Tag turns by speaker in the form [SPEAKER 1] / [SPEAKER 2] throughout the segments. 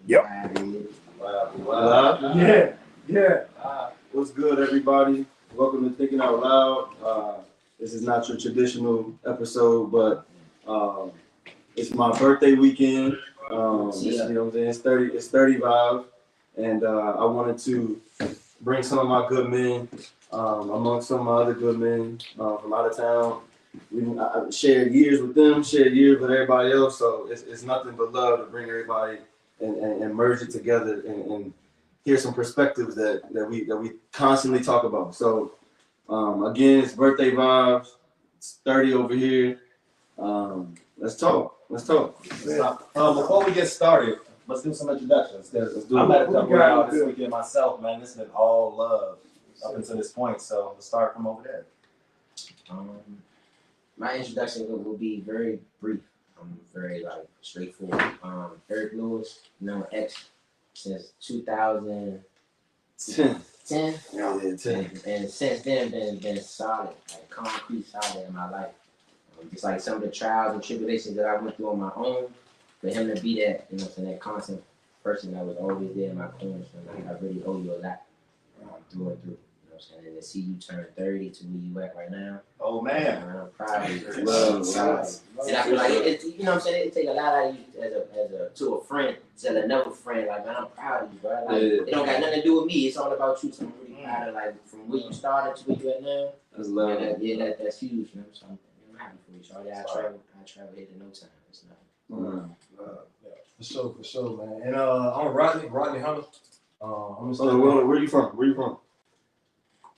[SPEAKER 1] Yep.
[SPEAKER 2] Wow. Yeah. What's good, everybody? Welcome to Thinking Out Loud. This is not your traditional episode, but it's my birthday weekend. You know what I'm saying? It's 35, and I wanted to bring some of my good men, amongst some of my other good men from out of town. I shared years with them, shared years with everybody else, so it's nothing but love to bring everybody and merge it together and hear some perspectives that we constantly talk about. So again, it's birthday vibes. It's 30 over here. Let's talk.
[SPEAKER 3] Before we get started, let's do some introductions. I met a couple out this weekend myself, man. This has been all love up until this point. So let's start from over there.
[SPEAKER 4] My introduction will be very brief. Very straightforward. Eric Lewis, known X since 2010. 10.
[SPEAKER 2] Yeah, 10.
[SPEAKER 4] And since then been solid, like concrete solid in my life. Just like some of the trials and tribulations that I went through on my own, for him to be that, you know, that constant person that was always there in my corner. So like, I really owe you a lot through and through. You know what I'm saying? And to see you turn 30 to where you at right now.
[SPEAKER 3] Oh man,
[SPEAKER 4] I'm proud of you. And I feel like it, you know what I'm saying? It take a lot out of you as a to a friend, tell another friend, like, man, I'm proud of you, bro. Like, it don't got nothing to do with me. It's all about you. So I'm really proud of, like, from where you started to where you at now.
[SPEAKER 2] That's love.
[SPEAKER 4] That's huge, you know. So I'm happy for you. So I travel here in no time. It's nothing.
[SPEAKER 3] For sure, man. And I'm Rodney Hunter.
[SPEAKER 2] Where you from?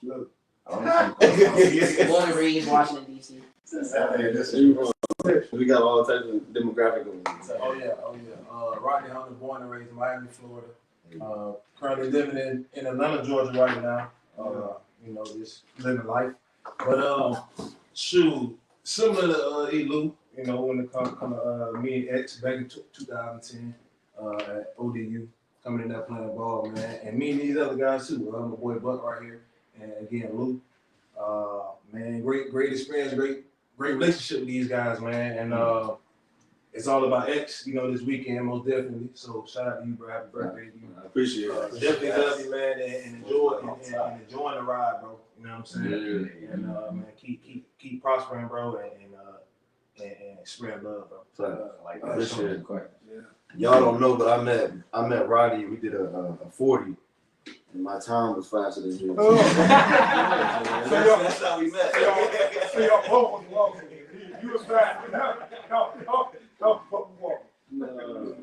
[SPEAKER 4] Look. Born and raised Washington, D.C.
[SPEAKER 2] We got all types of demographic going on.
[SPEAKER 3] Oh yeah. Rodney Hunter, born and raised in Miami, Florida. Currently living in Atlanta, Georgia right now. You know, just living life. But similar to Elu, you know, when it comes to me and X back in 2010 at ODU, coming in there playing ball, man. And me and these other guys too. My boy Buck right here. And again, Lou, man, great experience, great relationship with these guys, man. And it's all about X, you know, this weekend, most definitely. So shout out to you, bro. Happy birthday to you.
[SPEAKER 2] I appreciate it.
[SPEAKER 3] Definitely love you, man, and enjoying the ride, bro. You know what I'm saying? Yeah. And man, keep prospering, bro, and spread love, bro.
[SPEAKER 2] Appreciate it. Y'all don't know, but I met Roddy. We did a 40. And my time was faster than his.
[SPEAKER 1] So
[SPEAKER 2] that's how we met.
[SPEAKER 1] So y'all both was walking. You was fast. No,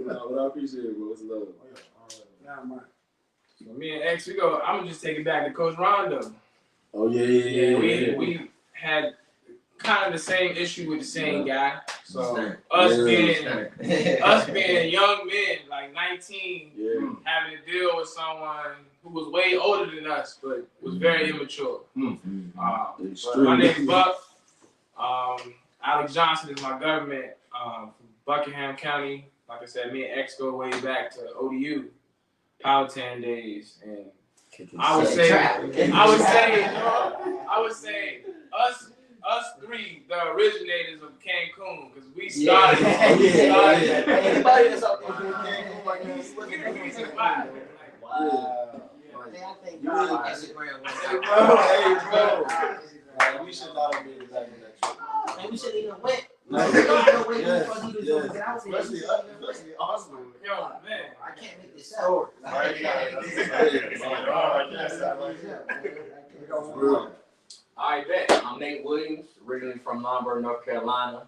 [SPEAKER 2] but I appreciate it, bro. It's love.
[SPEAKER 5] So me and X, I'm gonna just take it back to Coach Rondo.
[SPEAKER 2] Oh yeah.
[SPEAKER 5] We had kind of the same issue with the same guy. So us being young men, like 19, having to deal with someone who was way older than us, but was very immature. My name's Buck. Alex Johnson is my government from Buckingham County. Like I said, me and X go way back to ODU, Powhatan days, and I would say us three, the originators of Cancun, because we started.
[SPEAKER 4] Anybody that's up there doing
[SPEAKER 5] Cancun, like this,
[SPEAKER 4] wow. I think Instagram
[SPEAKER 2] was we should not have been exactly that trip.
[SPEAKER 4] And we should even went.
[SPEAKER 2] Especially Arsenal.
[SPEAKER 5] Yo, man,
[SPEAKER 4] I can't make this up.
[SPEAKER 6] All right, bet. I'm Nate Williams, originally from Lombard, North Carolina.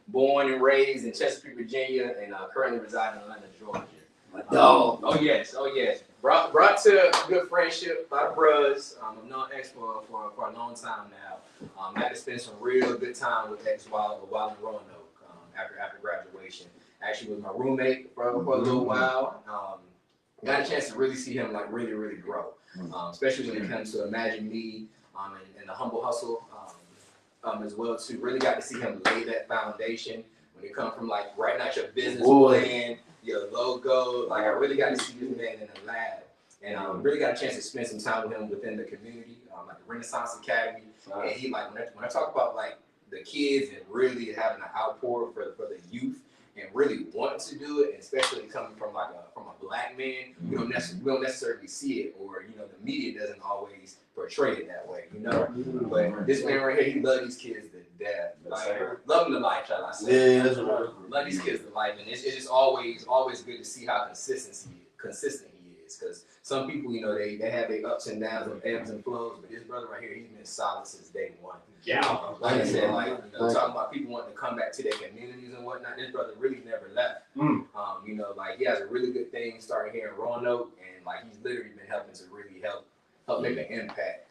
[SPEAKER 6] Born and raised in Chesapeake, Virginia, and currently reside in Atlanta, Georgia.
[SPEAKER 2] My dog.
[SPEAKER 6] Oh yes. Brought to good friendship by the bros. I've known X for a long time now. I had to spend some real good time with X while in Roanoke after graduation. Actually, was my roommate for a little while. Got a chance to really see him like really grow, especially when it comes to Imagine Me and the Humble Hustle as well too. Really got to see him lay that foundation when it comes from like writing out your business plan, your logo. Like I really got to see this man in the lab, and really got a chance to spend some time with him within the community, like the Renaissance Academy. And he like when I talk about like the kids and really having an outpour for the youth and really want to do it, and especially coming from a black man, we don't necessarily see it, or the media doesn't always portray it that way, But this man right here, he loves these kids to death, like love them to life, shall I say?
[SPEAKER 2] Yeah, that's right.
[SPEAKER 6] Love these kids to life, and it's just always good to see how consistent he is, because some people, they have their ups and downs and ebbs and flows, but this brother right here, he's been solid since day one.
[SPEAKER 5] Yeah.
[SPEAKER 6] Like I said, talking about people wanting to come back to their communities and whatnot, this brother really never left. He has a really good thing starting here in Roanoke, and he's literally been helping to really help make an impact,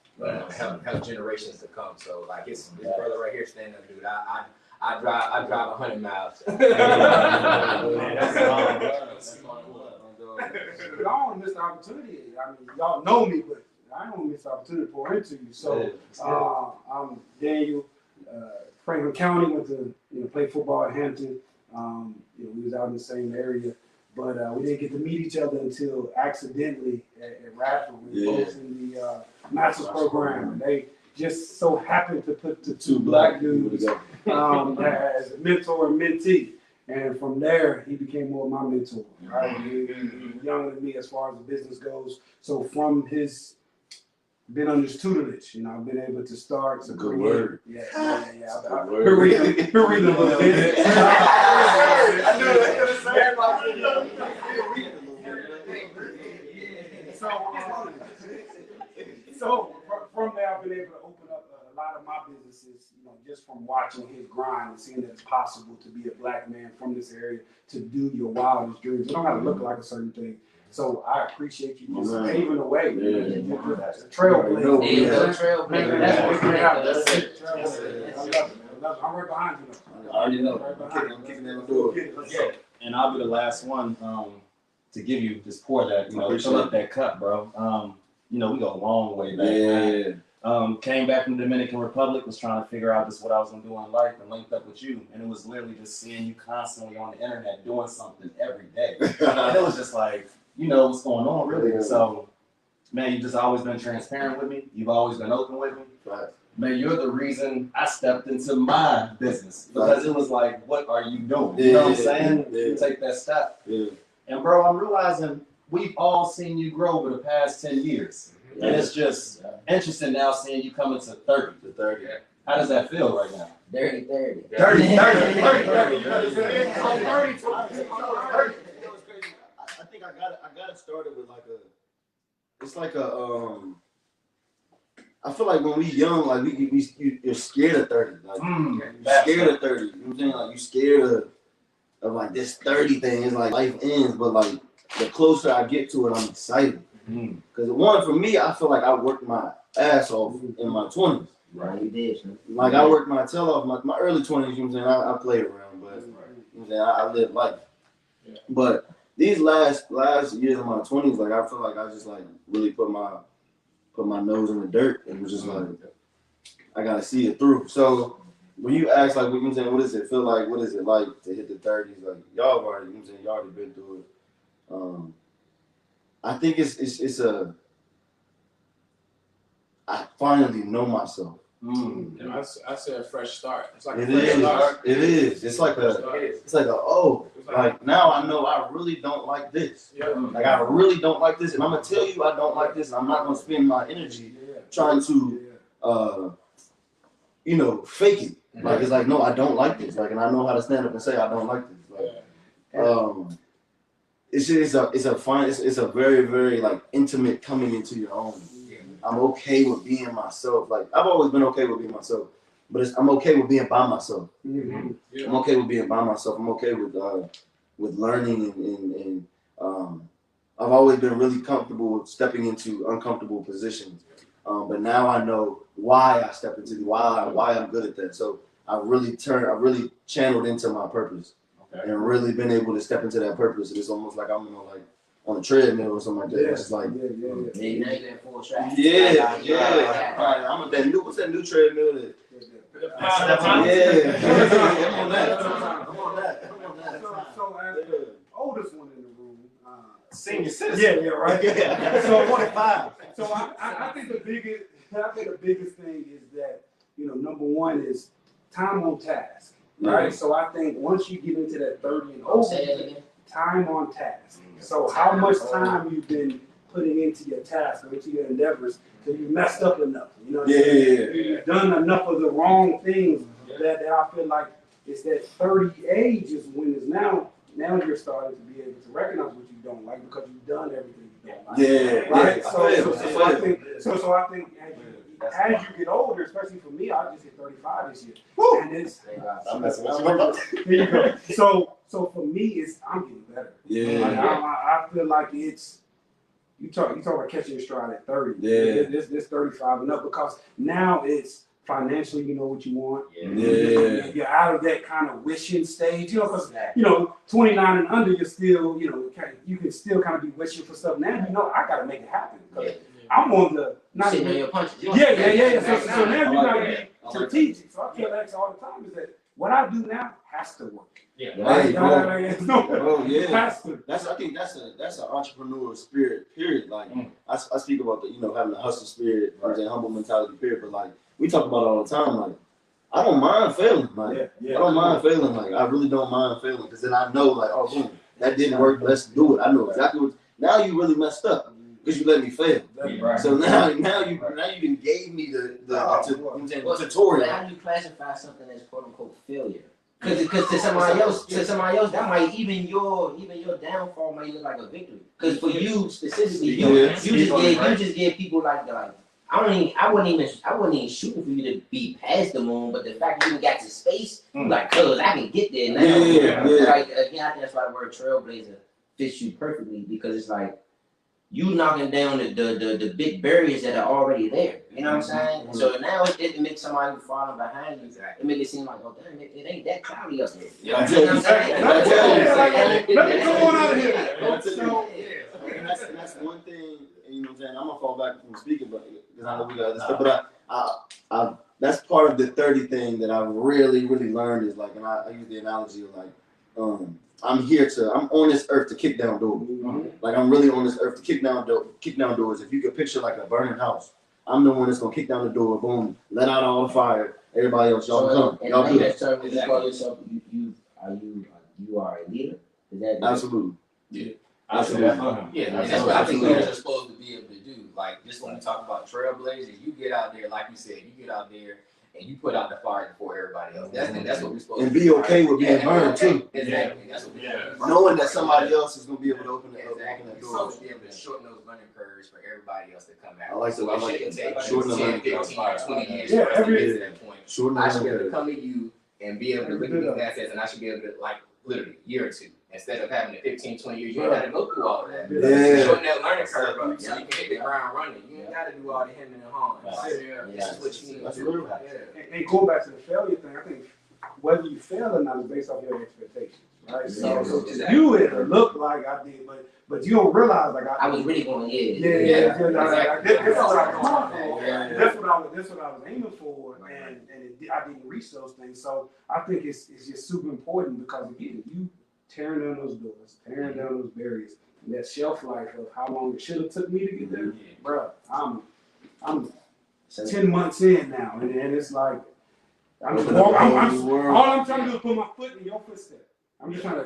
[SPEAKER 6] help generations to come. So this brother right here, stand up, dude. I drive 100 miles.
[SPEAKER 1] Y'all don't miss the opportunity. I mean, y'all know me, but I don't miss the opportunity to pour into you. So I'm Daniel, Franklin County, went to play football at Hampton. We was out in the same area, but we didn't get to meet each other until accidentally at Radford. We were both in the master's program, and they just so happened to put the two black dudes as a mentor and mentee. And from there, he became more of my mentor. Right? He was younger than me as far as the business goes. So from his been under his tutelage, I've been able to start to
[SPEAKER 2] good word.
[SPEAKER 1] Yeah. He'll read a little bit.
[SPEAKER 2] I knew they could have said
[SPEAKER 1] So from there, I've been able to open up a lot of my businesses, just from watching his grind and seeing that it's possible to be a black man from this area to do your wildest dreams. You don't have to look like a certain thing. So I appreciate you just paving the way. That's a trailblazer. I'm right behind you.
[SPEAKER 2] I already know. I'm kicking in the door.
[SPEAKER 7] And I'll be the last one to give you just pour that, fill up that cup, bro. We go a long way back.
[SPEAKER 2] Yeah.
[SPEAKER 7] Came back from the Dominican Republic, was trying to figure out just what I was gonna do in life, and linked up with you. And it was literally just seeing you constantly on the internet doing something every day. And it was just like, what's going on, really.
[SPEAKER 2] Yeah.
[SPEAKER 7] So, man, you've just always been transparent with me. You've always been open with me.
[SPEAKER 2] Right.
[SPEAKER 7] Man, you're the reason I stepped into my business, because it was like, what are you doing?
[SPEAKER 2] Yeah,
[SPEAKER 7] You know what I'm saying?
[SPEAKER 2] yeah.
[SPEAKER 7] You take that step.
[SPEAKER 2] Yeah.
[SPEAKER 7] And bro, I'm realizing we've all seen you grow over the past 10 years. And it's just interesting now seeing you coming to 30.
[SPEAKER 2] The 30.
[SPEAKER 7] How does that feel right now?
[SPEAKER 4] 30.
[SPEAKER 2] 30. I think I got it started with I feel like when we young, you're scared of 30. You're scared of 30. You know what I'm saying? You're scared of this 30 thing. It's like life ends, but the closer I get to it, I'm excited. Because one, for me, I feel like I worked my ass off in my 20s.
[SPEAKER 4] Right, you did.
[SPEAKER 2] I worked my tail off my early 20s. You know what I'm saying? I played around, but you know what I'm saying? I lived life.
[SPEAKER 5] Yeah.
[SPEAKER 2] But these last years of my 20s, I feel like I just really put my nose in the dirt and was just I gotta see it through. So when you ask what you saying, what does it feel like? What is it like to hit the 30s? Y'all have already, y'all already been through it. I think I finally know myself.
[SPEAKER 5] I said a fresh start. It's like
[SPEAKER 2] It
[SPEAKER 5] a fresh
[SPEAKER 2] is.
[SPEAKER 5] start.
[SPEAKER 2] It is. It's now I know I really don't like this.
[SPEAKER 5] Yeah.
[SPEAKER 2] I really don't like this, and I'm gonna tell you I don't like this, and I'm not gonna spend my energy trying to, fake it. It's no, I don't like this. And I know how to stand up and say I don't like this. It's a very, very intimate coming into your own. I'm okay with being myself. I've always been okay with being myself, but I'm okay with being by myself.
[SPEAKER 5] Mm-hmm. Yeah.
[SPEAKER 2] I'm okay with being by myself. I'm okay with learning and I've always been really comfortable with stepping into uncomfortable positions. But now I know why I stepped into why I'm good at that. So I really channeled into my purpose.
[SPEAKER 7] Okay.
[SPEAKER 2] And really been able to step into that purpose. It's almost like I'm on a treadmill or something like that. It's
[SPEAKER 4] Now you're in full track.
[SPEAKER 2] I'm what's that new treadmill that? I'm on that.
[SPEAKER 1] So as the oldest one in the room,
[SPEAKER 7] Senior citizen.
[SPEAKER 1] Yeah, right. So 25. So I think the biggest thing is that number one is time on task. right? So I think once you get into that 30 and over, time on task. So how much time you've been putting into your task or into your endeavors till you messed up enough. You know what I'm saying? You've done enough of the wrong things that I feel like it's that 30 age is when it's now you're starting to be able to recognize what you don't like because you've done everything you don't like. Right? So I think as you get older, especially for me, I just hit 35 this year. Woo! And it's there you go. So for me, I'm getting better. I feel like it's you talk about catching your stride at 30. This 35 and up because now it's financially you know what you want. You're out of that kind of wishing stage. You know, because 29 and under, you're still you can still kind of be wishing for stuff. Now you know I got to make it happen. I'm on the not
[SPEAKER 4] sitting on your punches.
[SPEAKER 1] Yeah. So now you gotta be strategic. So I tell X all the time is that what I do now has to work.
[SPEAKER 2] Right, bro.
[SPEAKER 1] It has to.
[SPEAKER 2] I think that's an entrepreneurial spirit. Period. Like I speak about the having the hustle spirit, humble mentality. Period. But like we talk about it all the time. Like I don't mind failing. Like I don't mind failing. Like I really don't mind failing because then I know like boom, that didn't work. Let's do it. I know exactly what. Now you really messed up. Because you let me fail. So now you even gave me the tutorial.
[SPEAKER 4] How do you classify something as quote unquote failure? Because to somebody else, that might even your downfall might look like a victory. Because for you specifically, you just gave people like I wasn't even shooting for you to be past the moon, but the fact that you got to space, like, cuz I can get there now. Like again, I think that's why the word trailblazer fits you perfectly because it's like. You knocking down the big barriers that are already there. You know what I'm saying? So now it makes somebody who's falling behind you. It makes it seem like, oh damn, it ain't that cloudy up there. You know what I'm saying?
[SPEAKER 1] Let me go on out of here.
[SPEAKER 2] And that's one thing. You know what I'm saying? I'm gonna fall back from speaking, but because I know we got this stuff. But I that's part of the 30 thing that I really learned is like, and I use the analogy of like, I'm on this earth to kick down doors. Like I'm really on this earth to kick down doors. If you could picture like a burning house, I'm the one that's gonna kick down the door, boom, let out all the fire. Everybody else, y'all come. Y'all good.
[SPEAKER 4] Would you call yourself you are a leader? Is that
[SPEAKER 2] absolutely?
[SPEAKER 6] Yeah. Absolutely. Yeah, and that's what I think leaders are supposed to be able to do. Like just when we talk about trailblazers, you get out there, like you said, you get out there and you put out the fire before everybody else. That's what we're supposed to do.
[SPEAKER 2] And be okay with being burned too.
[SPEAKER 6] Exactly. That's what we're supposed to do.
[SPEAKER 2] Knowing that somebody else is gonna be able to open that door.
[SPEAKER 6] We're supposed to be able to shorten those learning curves for everybody else to come out.
[SPEAKER 2] I like
[SPEAKER 6] so it shouldn't take
[SPEAKER 2] shorten the
[SPEAKER 6] 10, 15, 20 years
[SPEAKER 1] Yeah,
[SPEAKER 6] for us to get to that point. I should be able to come to you and be able to look at these assets and I should be able to like literally a year or two. Instead of having the 15, 20 years, you ain't got to go through all of that. Shorten that learning curve up so you can hit the ground running. You ain't got to do all the hemming and hawing. This is what you need to do.
[SPEAKER 1] And going back to the failure thing, I think whether you fail or not is based off your expectations, right? So you it look like I did, but you don't realize like I
[SPEAKER 4] was really going,
[SPEAKER 1] That's what I was aiming for, and I didn't reach those things. So I think it's just super important because again, you tearing down those doors, tearing down those barriers, and that shelf life of how long it should have took me to get there, bro. I'm 10 months in now, and it's like all I'm trying to do is put my foot in your footsteps. I'm just trying to,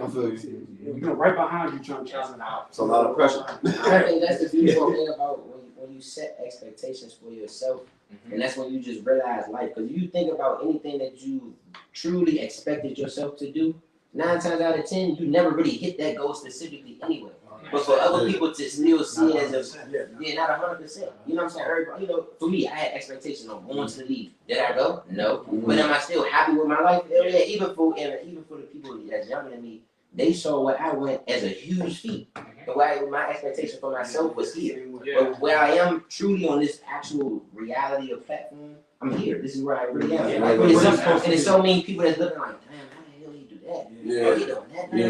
[SPEAKER 1] right behind you, trying to challenge out.
[SPEAKER 2] It's a lot of pressure.
[SPEAKER 4] I think that's the beautiful thing about when you set expectations for yourself, and that's when you just realize life. Because you think about anything that you truly expected yourself to do, 9 times out of 10, you never really hit that goal specifically anyway. But for other people to still see it as not 100%. You know what I'm saying? Everybody, for me, I had expectations of going to the league. Did I go? No. But am I still happy with my life? Hell yeah. Even for the people that's younger than me, they saw what I went as a huge feat. And my expectation for myself was here. But where I am truly on this actual reality of platform, I'm here. This is where I really am. And there's so many people that's looking like, damn, how the hell do you do that? Oh, you doing that? Man,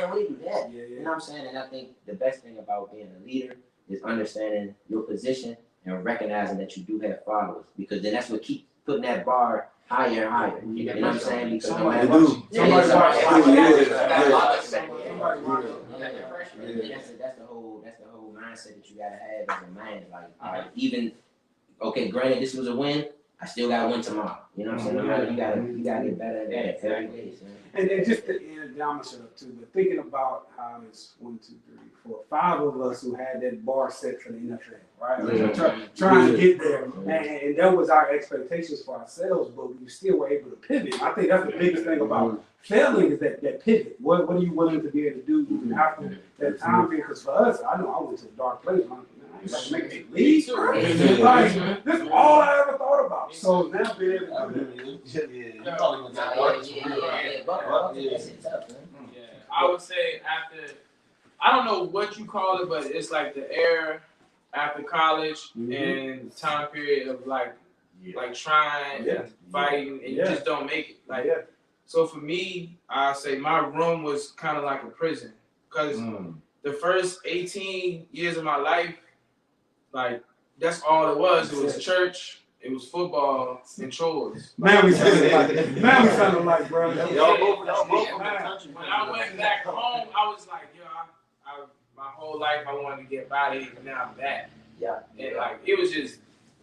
[SPEAKER 4] what do you do that? You know what I'm saying? And I think the best thing about being a leader is understanding your position and recognizing that you do have followers. Because then that's what keeps putting that bar higher and higher. You know what I'm saying? Because no matter what, that's the whole mindset that you gotta have as a man. Like, even granted, this was a win. I still got to win tomorrow. You know what I'm saying? No matter, you gotta get better at that every day. So.
[SPEAKER 1] And just to end, I'm gonna shut up too, but thinking about how it's 1, 2, 3, 4, 5 of us who had that bar set for the NFL, right? Like, trying to get there. And that was our expectations for ourselves, but we still were able to pivot. I think that's the biggest thing about failing is that pivot. What are you willing to be able to do even after that time period? Because for us, I know I went to a dark place. I ain't about to make it leave. Like, this is all I ever thought about. So now being able to do that.
[SPEAKER 5] I would say after, I don't know what you call it, but it's like the era after college and time period of like trying and fighting and you just don't make it. Like, so for me, I say my room was kind of like a prison because the first 18 years of my life, like that's all it was. It was church, it was football, and chores.
[SPEAKER 1] Man, we sounded like, bro.
[SPEAKER 2] Y'all both
[SPEAKER 5] When I went back home, I was like, yo, I my whole life I wanted to get body, and now I'm back.
[SPEAKER 4] Yeah.
[SPEAKER 5] And like it was just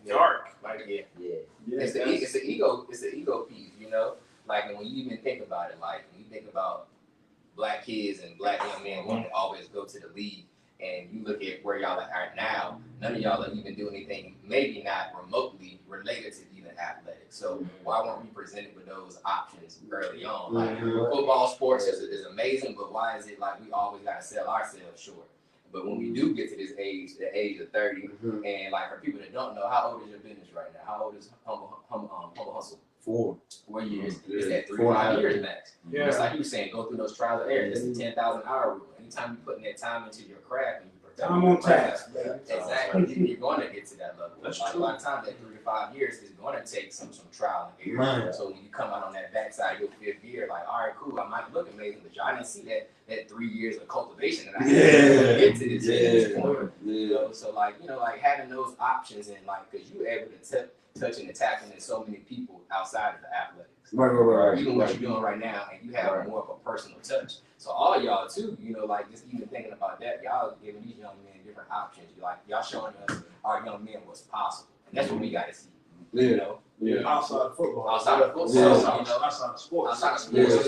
[SPEAKER 5] dark. Like
[SPEAKER 6] It's the ego piece, you know. Like when you even think about it, like when you think about black kids and black young men wanting to always go to the league, and you look at where y'all are now, none of y'all are even doing anything, maybe not remotely related to even athletics. So why weren't we presented with those options early on? Like football, sports is amazing, but why is it like we always got to sell ourselves short? But when we do get to this age, the age of 30, and like for people that don't know, how old is your business right now? How old is Humble Hustle?
[SPEAKER 2] 4
[SPEAKER 6] years. It's that 3 to 5 years max.
[SPEAKER 5] Yeah.
[SPEAKER 6] It's like you were saying, go through those trials and errors. That's the 10,000 hour rule. Anytime you putting that time into your craft and you protect
[SPEAKER 1] I'm
[SPEAKER 6] your
[SPEAKER 1] on task,
[SPEAKER 6] craft, exactly, you're going to get to that level.
[SPEAKER 2] That's
[SPEAKER 6] like,
[SPEAKER 2] true.
[SPEAKER 6] by the time that 3 to 5 years is going to take some trial and error.
[SPEAKER 2] Right.
[SPEAKER 6] So when you come out on that backside of your 5th year, like, all right, cool, I might look amazing, but y'all didn't see that 3 years of cultivation that I had to get to this point. You know? So like, you know, like having those options and like, because you're able to touch and tap into so many people outside of the athletics.
[SPEAKER 2] Right.
[SPEAKER 6] Even what you're doing right now, and you have more of a personal touch. So all y'all too, you know, like just even thinking about that, y'all giving these young men different options. You like y'all showing us our young men what's possible, and that's what we got to see. You know,
[SPEAKER 3] Outside of football.
[SPEAKER 6] outside of football,
[SPEAKER 3] Outside
[SPEAKER 6] you know,
[SPEAKER 3] of sports.
[SPEAKER 6] outside of sports.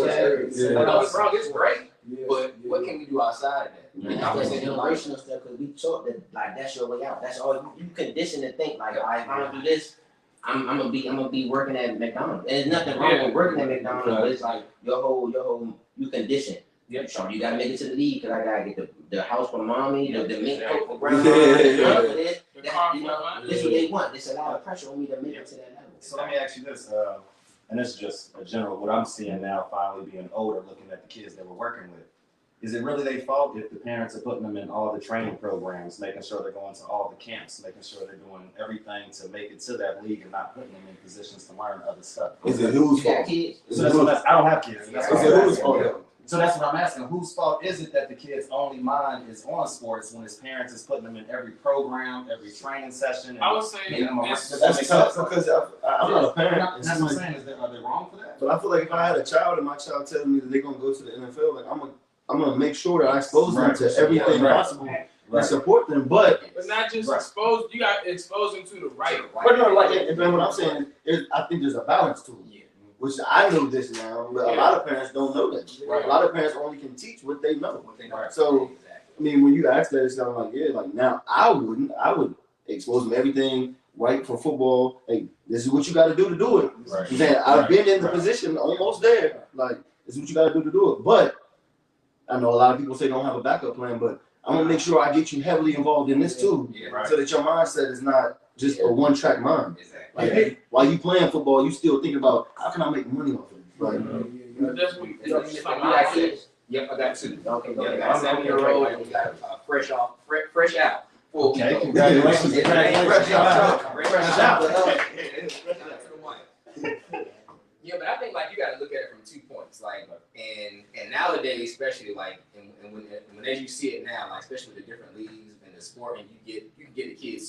[SPEAKER 6] Don't wrong, it's great, but what can we do outside of that?
[SPEAKER 4] And that's the generational stuff because we taught that like that's your way out. That's all you condition to think like, all right, if I don't do this, I'm gonna be working at McDonald's. And there's nothing wrong with working at McDonald's, but it's like your whole you condition. So you gotta make it to the league because I gotta get the house for mommy, the mint coat for grandma, this. You know, this is what they want. It's a lot of pressure on me to make it to that level.
[SPEAKER 7] So let me ask you this, and this is just a general, what I'm seeing now, finally being older, looking at the kids that we're working with. Is it really their fault if the parents are putting them in all the training programs, making sure they're going to all the camps, making sure they're doing everything to make it to that league and not putting them in positions to learn other stuff?
[SPEAKER 2] Is it whose
[SPEAKER 4] You got
[SPEAKER 2] fault?
[SPEAKER 4] kids?
[SPEAKER 7] So I don't have kids. That's what
[SPEAKER 2] Is it
[SPEAKER 7] I'm
[SPEAKER 2] whose
[SPEAKER 7] asking.
[SPEAKER 2] fault?
[SPEAKER 7] So that's what I'm asking. Whose fault is it that the kid's only mind is on sports when his parents is putting them in every program, every training session? And
[SPEAKER 5] I would say
[SPEAKER 7] making them
[SPEAKER 5] it's-
[SPEAKER 7] does that make
[SPEAKER 2] That's
[SPEAKER 7] sense?
[SPEAKER 2] tough because I'm not a parent.
[SPEAKER 7] That's what I'm saying. Are they wrong for that?
[SPEAKER 2] But I feel like if I had a child and my child tells me that they're gonna go to the NFL, like I'm gonna make sure that I expose them to everything possible and support them. But
[SPEAKER 5] not just exposed. You got to expose them to the right.
[SPEAKER 2] no, like and then what I'm saying is I think there's a balance to it. Which I know this now, but a lot of parents don't know that. Right? A lot of parents only can teach what they know. So I mean, when you ask that, it's kind of like, now I would expose them to everything right for football. Hey, this is what you got to do it. Right. Saying, I've been in the position almost there. Like, this is what you got to do it. But I know a lot of people say don't have a backup plan, but I'm going to make sure I get you heavily involved in this too. So that your mindset is not just a one-track mind. Like, hey, while you playing football, you still think about how can I make money off of it? Like,
[SPEAKER 5] That's what
[SPEAKER 6] you got kids? Yep, I got 2. Okay, I got a 7-year-old and we got fresh out.
[SPEAKER 7] Okay, congratulations.
[SPEAKER 6] Fresh out. Yeah, but I think like you got to look at it from 2 points, like and nowadays, especially like and when as you see it now, like especially with the different leagues and the sport, and you can get the kids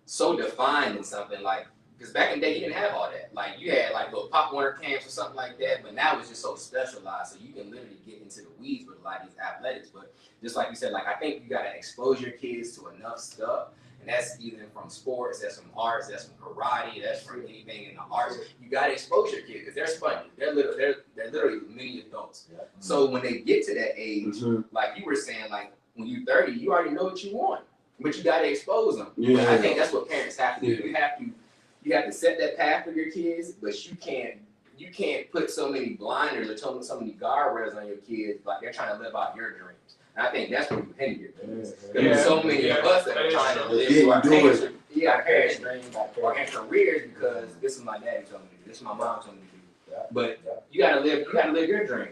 [SPEAKER 6] so defined in something like. Because back in the day, you didn't have all that. Like, you had, like, little Pop Warner camps or something like that, but now it's just so specialized, so you can literally get into the weeds with a lot of these athletics. But just like you said, like, I think you got to expose your kids to enough stuff And that's either from sports, that's from arts, that's from karate, that's from anything in the arts. You gotta expose your kids because they're spongy. They're literally mini adults.
[SPEAKER 7] Yeah.
[SPEAKER 6] So when they get to that age, like you were saying, like when you're 30, you already know what you want, but you gotta expose them.
[SPEAKER 2] Yeah.
[SPEAKER 6] I think that's what parents have to do. You have to set that path for your kids, but you can't put so many blinders or so many guardrails on your kids like they're trying to live out your dreams. And I think that's where you hinder your kids. Because there's so many of us that are trying to live our parents' dreams or in careers because this is my daddy told me to do, this is my mom told me to do. But you gotta live your dream.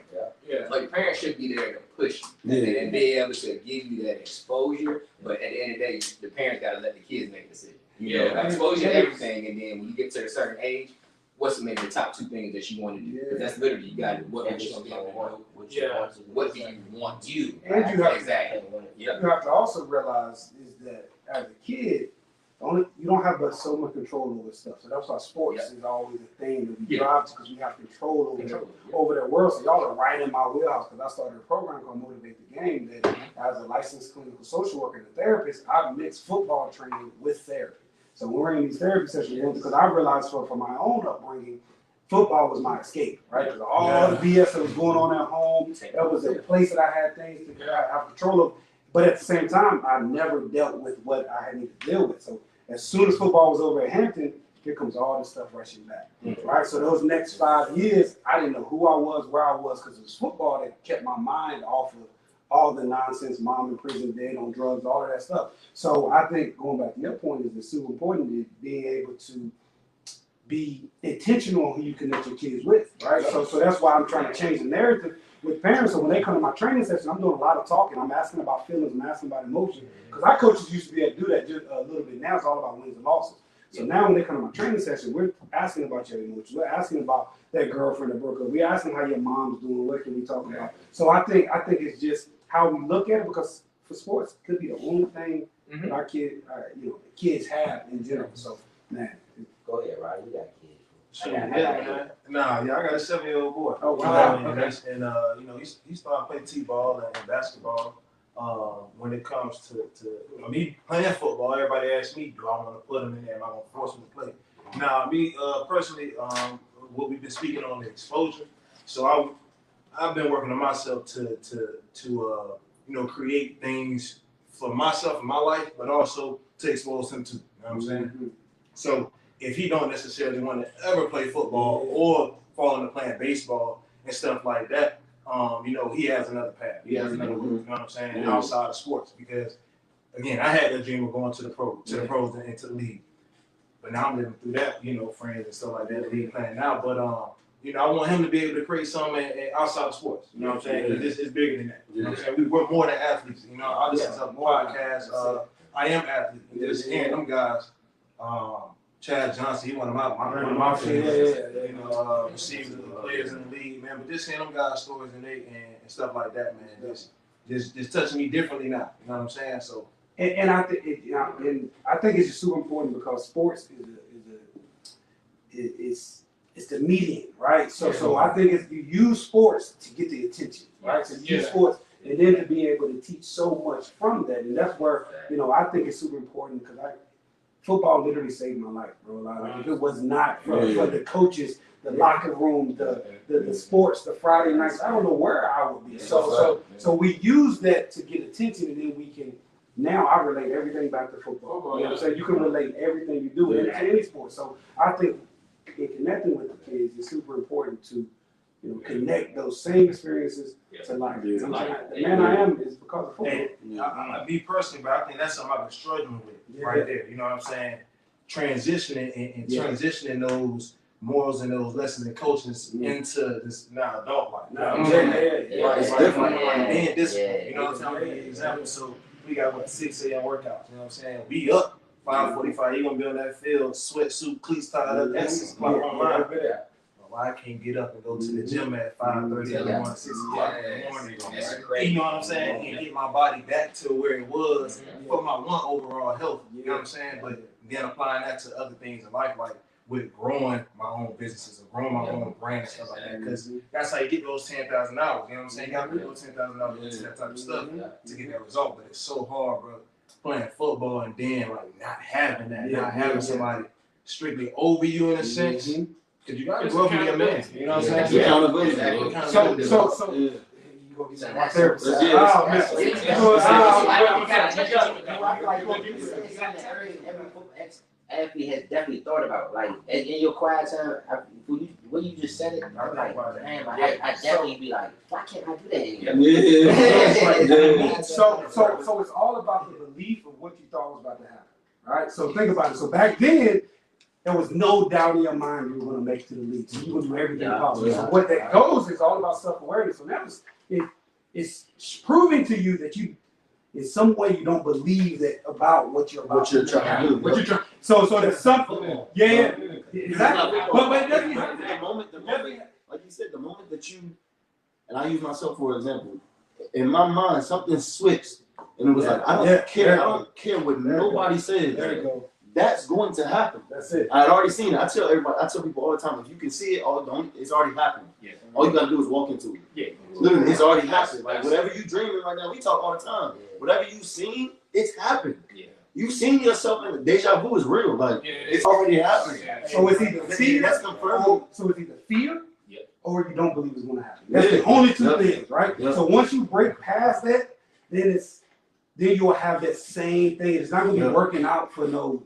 [SPEAKER 6] Like your parents should be there to push you and be able to give you that exposure. But at the end of the day, the parents gotta let the kids make a decision. You know, expose you to everything, and then when you get to a certain age, what's maybe the top 2 things that you want to do? That's literally you got what you gonna be able to do. What do you want to do?
[SPEAKER 1] And you have
[SPEAKER 6] exactly.
[SPEAKER 1] you have to also realize is that as a kid, you don't have but so much control over stuff. So that's why sports is always a thing that we drive to because we have control over their world. So y'all are right in my wheelhouse because I started a program called Motivate the Game that as a licensed clinical social worker and a therapist, I mix football training with therapy. So when we're in these therapy sessions, because I realized for my own upbringing, football was my escape, right? Because all the BS that was going on at home, that was a place that I had things to have control of. But at the same time, I never dealt with what I had needed to deal with. So as soon as football was over at Hampton, here comes all this stuff rushing back, right? So those next 5 years, I didn't know who I was, where I was, because it was football that kept my mind off of all the nonsense, mom in prison, dead on drugs, all of that stuff. So I think going back to your point is it's super important is being able to be intentional on who you connect your kids with, right? So that's why I'm trying to change the narrative with parents. So when they come to my training session, I'm doing a lot of talking. I'm asking about feelings, I'm asking about emotion. Because our coaches used to be able to do that just a little bit. Now it's all about wins and losses. So now when they come to my training session, we're asking about your emotions. We're asking about that girlfriend that broke up. We're asking how your mom's doing. What can we talk about? So I think it's just how we look at it because for sports, it could be the only thing that our kids have in general. So man,
[SPEAKER 4] Go ahead, Rod. You got kids.
[SPEAKER 3] Sure, man. I got a 7-year-old boy.
[SPEAKER 1] Oh, wow.
[SPEAKER 3] And he started playing t-ball and basketball. When it comes to me playing football, everybody asks me, do I want to put him in there? Am I going to force him to play? Now, me personally, what we've been speaking on the exposure. So I've been working on myself to create things for myself in my life, but also to expose him to. You know what I'm saying? So if he don't necessarily want to ever play football or fall into playing baseball and stuff like that, he has another path. He has another route, you know what I'm saying, outside of sports. Because again, I had that dream of going to the pros and to the league. But now I'm living through that, friends and stuff like that he playing now. But I want him to be able to create something outside of sports. You know what I'm saying? Because it's bigger than that. You know what I'm saying? We're more than athletes. I listen to podcasts. I am athlete. Just hearing them guys. Chad Johnson, he one of my favorites. Receivers and players in the league, man. But just hearing them guys' stories and stuff like that, man, just touching me differently now. You know what I'm saying? So.
[SPEAKER 1] And I think I think it's just super important because sports is the medium, right? So I think if you use sports to get the attention, right? So you use sports and then to be able to teach so much from that, and that's where I think it's super important because football literally saved my life, bro. Like if it was not for the coaches, the locker room, the sports, the Friday nights, I don't know where I would be. So we use that to get attention, and then we can. Now I relate everything back to football. You know what I'm saying? You can relate everything you do to any sport. So I think in connecting with the kids is super important to connect those same experiences to life. The man I am is because of football.
[SPEAKER 3] And me personally, but I think that's something I've been struggling with right there. You know what I'm saying? Transitioning and transitioning those morals and those lessons and coaches into this now adult life.
[SPEAKER 2] It's different.
[SPEAKER 3] Being disciplined. You know what I'm saying? Example. So we got 6 a.m. workouts. You know what I'm saying? We up 5:45. You gonna be on that field, sweatsuit, cleats tied up. That's 6 o'clock online. Well, I can't get up and go to the gym at 5:30 in the morning, 6 o'clock in the morning. You know what I'm saying? And get my body back to where it was for my overall health. You know what I'm saying? But then applying that to other things in life, like with growing my own businesses and growing my own brand and stuff like that. Because that's how you get those $10,000. You know what I'm saying? You got to put those $10,000 into that type of stuff to get that result. But it's so hard, bro. playing football and then like not having that, not having somebody strictly over you in a sense. Because you gotta
[SPEAKER 5] It's
[SPEAKER 3] grow up and be a man.
[SPEAKER 5] accountability.
[SPEAKER 3] You know what I'm
[SPEAKER 2] Yeah.
[SPEAKER 3] saying?
[SPEAKER 2] Accountability.
[SPEAKER 3] Accountability.
[SPEAKER 1] So
[SPEAKER 2] Yeah.
[SPEAKER 1] you gonna get my therapist.
[SPEAKER 2] Yeah.
[SPEAKER 1] Oh, man.
[SPEAKER 4] Every athlete has definitely thought about, like in your quiet time, when you just said it, I was like, damn, I definitely be like, why can't I do that anymore?
[SPEAKER 2] Yeah.
[SPEAKER 1] So it's all about the belief of what you thought was about to happen, right? So think about it. So back then, there was no doubt in your mind you were going to make it to the league. So you would do everything possible. So what that goes is all about self-awareness. So now it's proving to you that you, in some way, you don't believe that about what you're about
[SPEAKER 2] What you're trying to do.
[SPEAKER 1] What you're trying. So there's something. Yeah. Exactly. But it doesn't have
[SPEAKER 2] the moment, like you said, the moment that you, and I use myself for example, in my mind something switched, and it was like I don't care what nobody says.
[SPEAKER 1] There you go.
[SPEAKER 2] That's going to happen.
[SPEAKER 1] That's it.
[SPEAKER 2] I had already seen it. I tell people all the time, if you can see it, it's already happened.
[SPEAKER 5] Yeah.
[SPEAKER 2] All you gotta do is walk into it.
[SPEAKER 5] Yeah.
[SPEAKER 2] Literally, it's already happened. Like whatever you dreaming right now, we talk all the time. Whatever you've seen, it's happened.
[SPEAKER 5] Yeah.
[SPEAKER 2] You've seen yourself, and the deja vu is real. Like it's already happened.
[SPEAKER 1] So it's either fear,
[SPEAKER 2] that's confirmed.
[SPEAKER 1] So it's either fear,
[SPEAKER 5] Yeah.
[SPEAKER 1] or you don't believe it's going to happen. That's the only two things, right?
[SPEAKER 2] Yeah.
[SPEAKER 1] So once you break past that, then you will have that same thing. It's not going to be working out for no,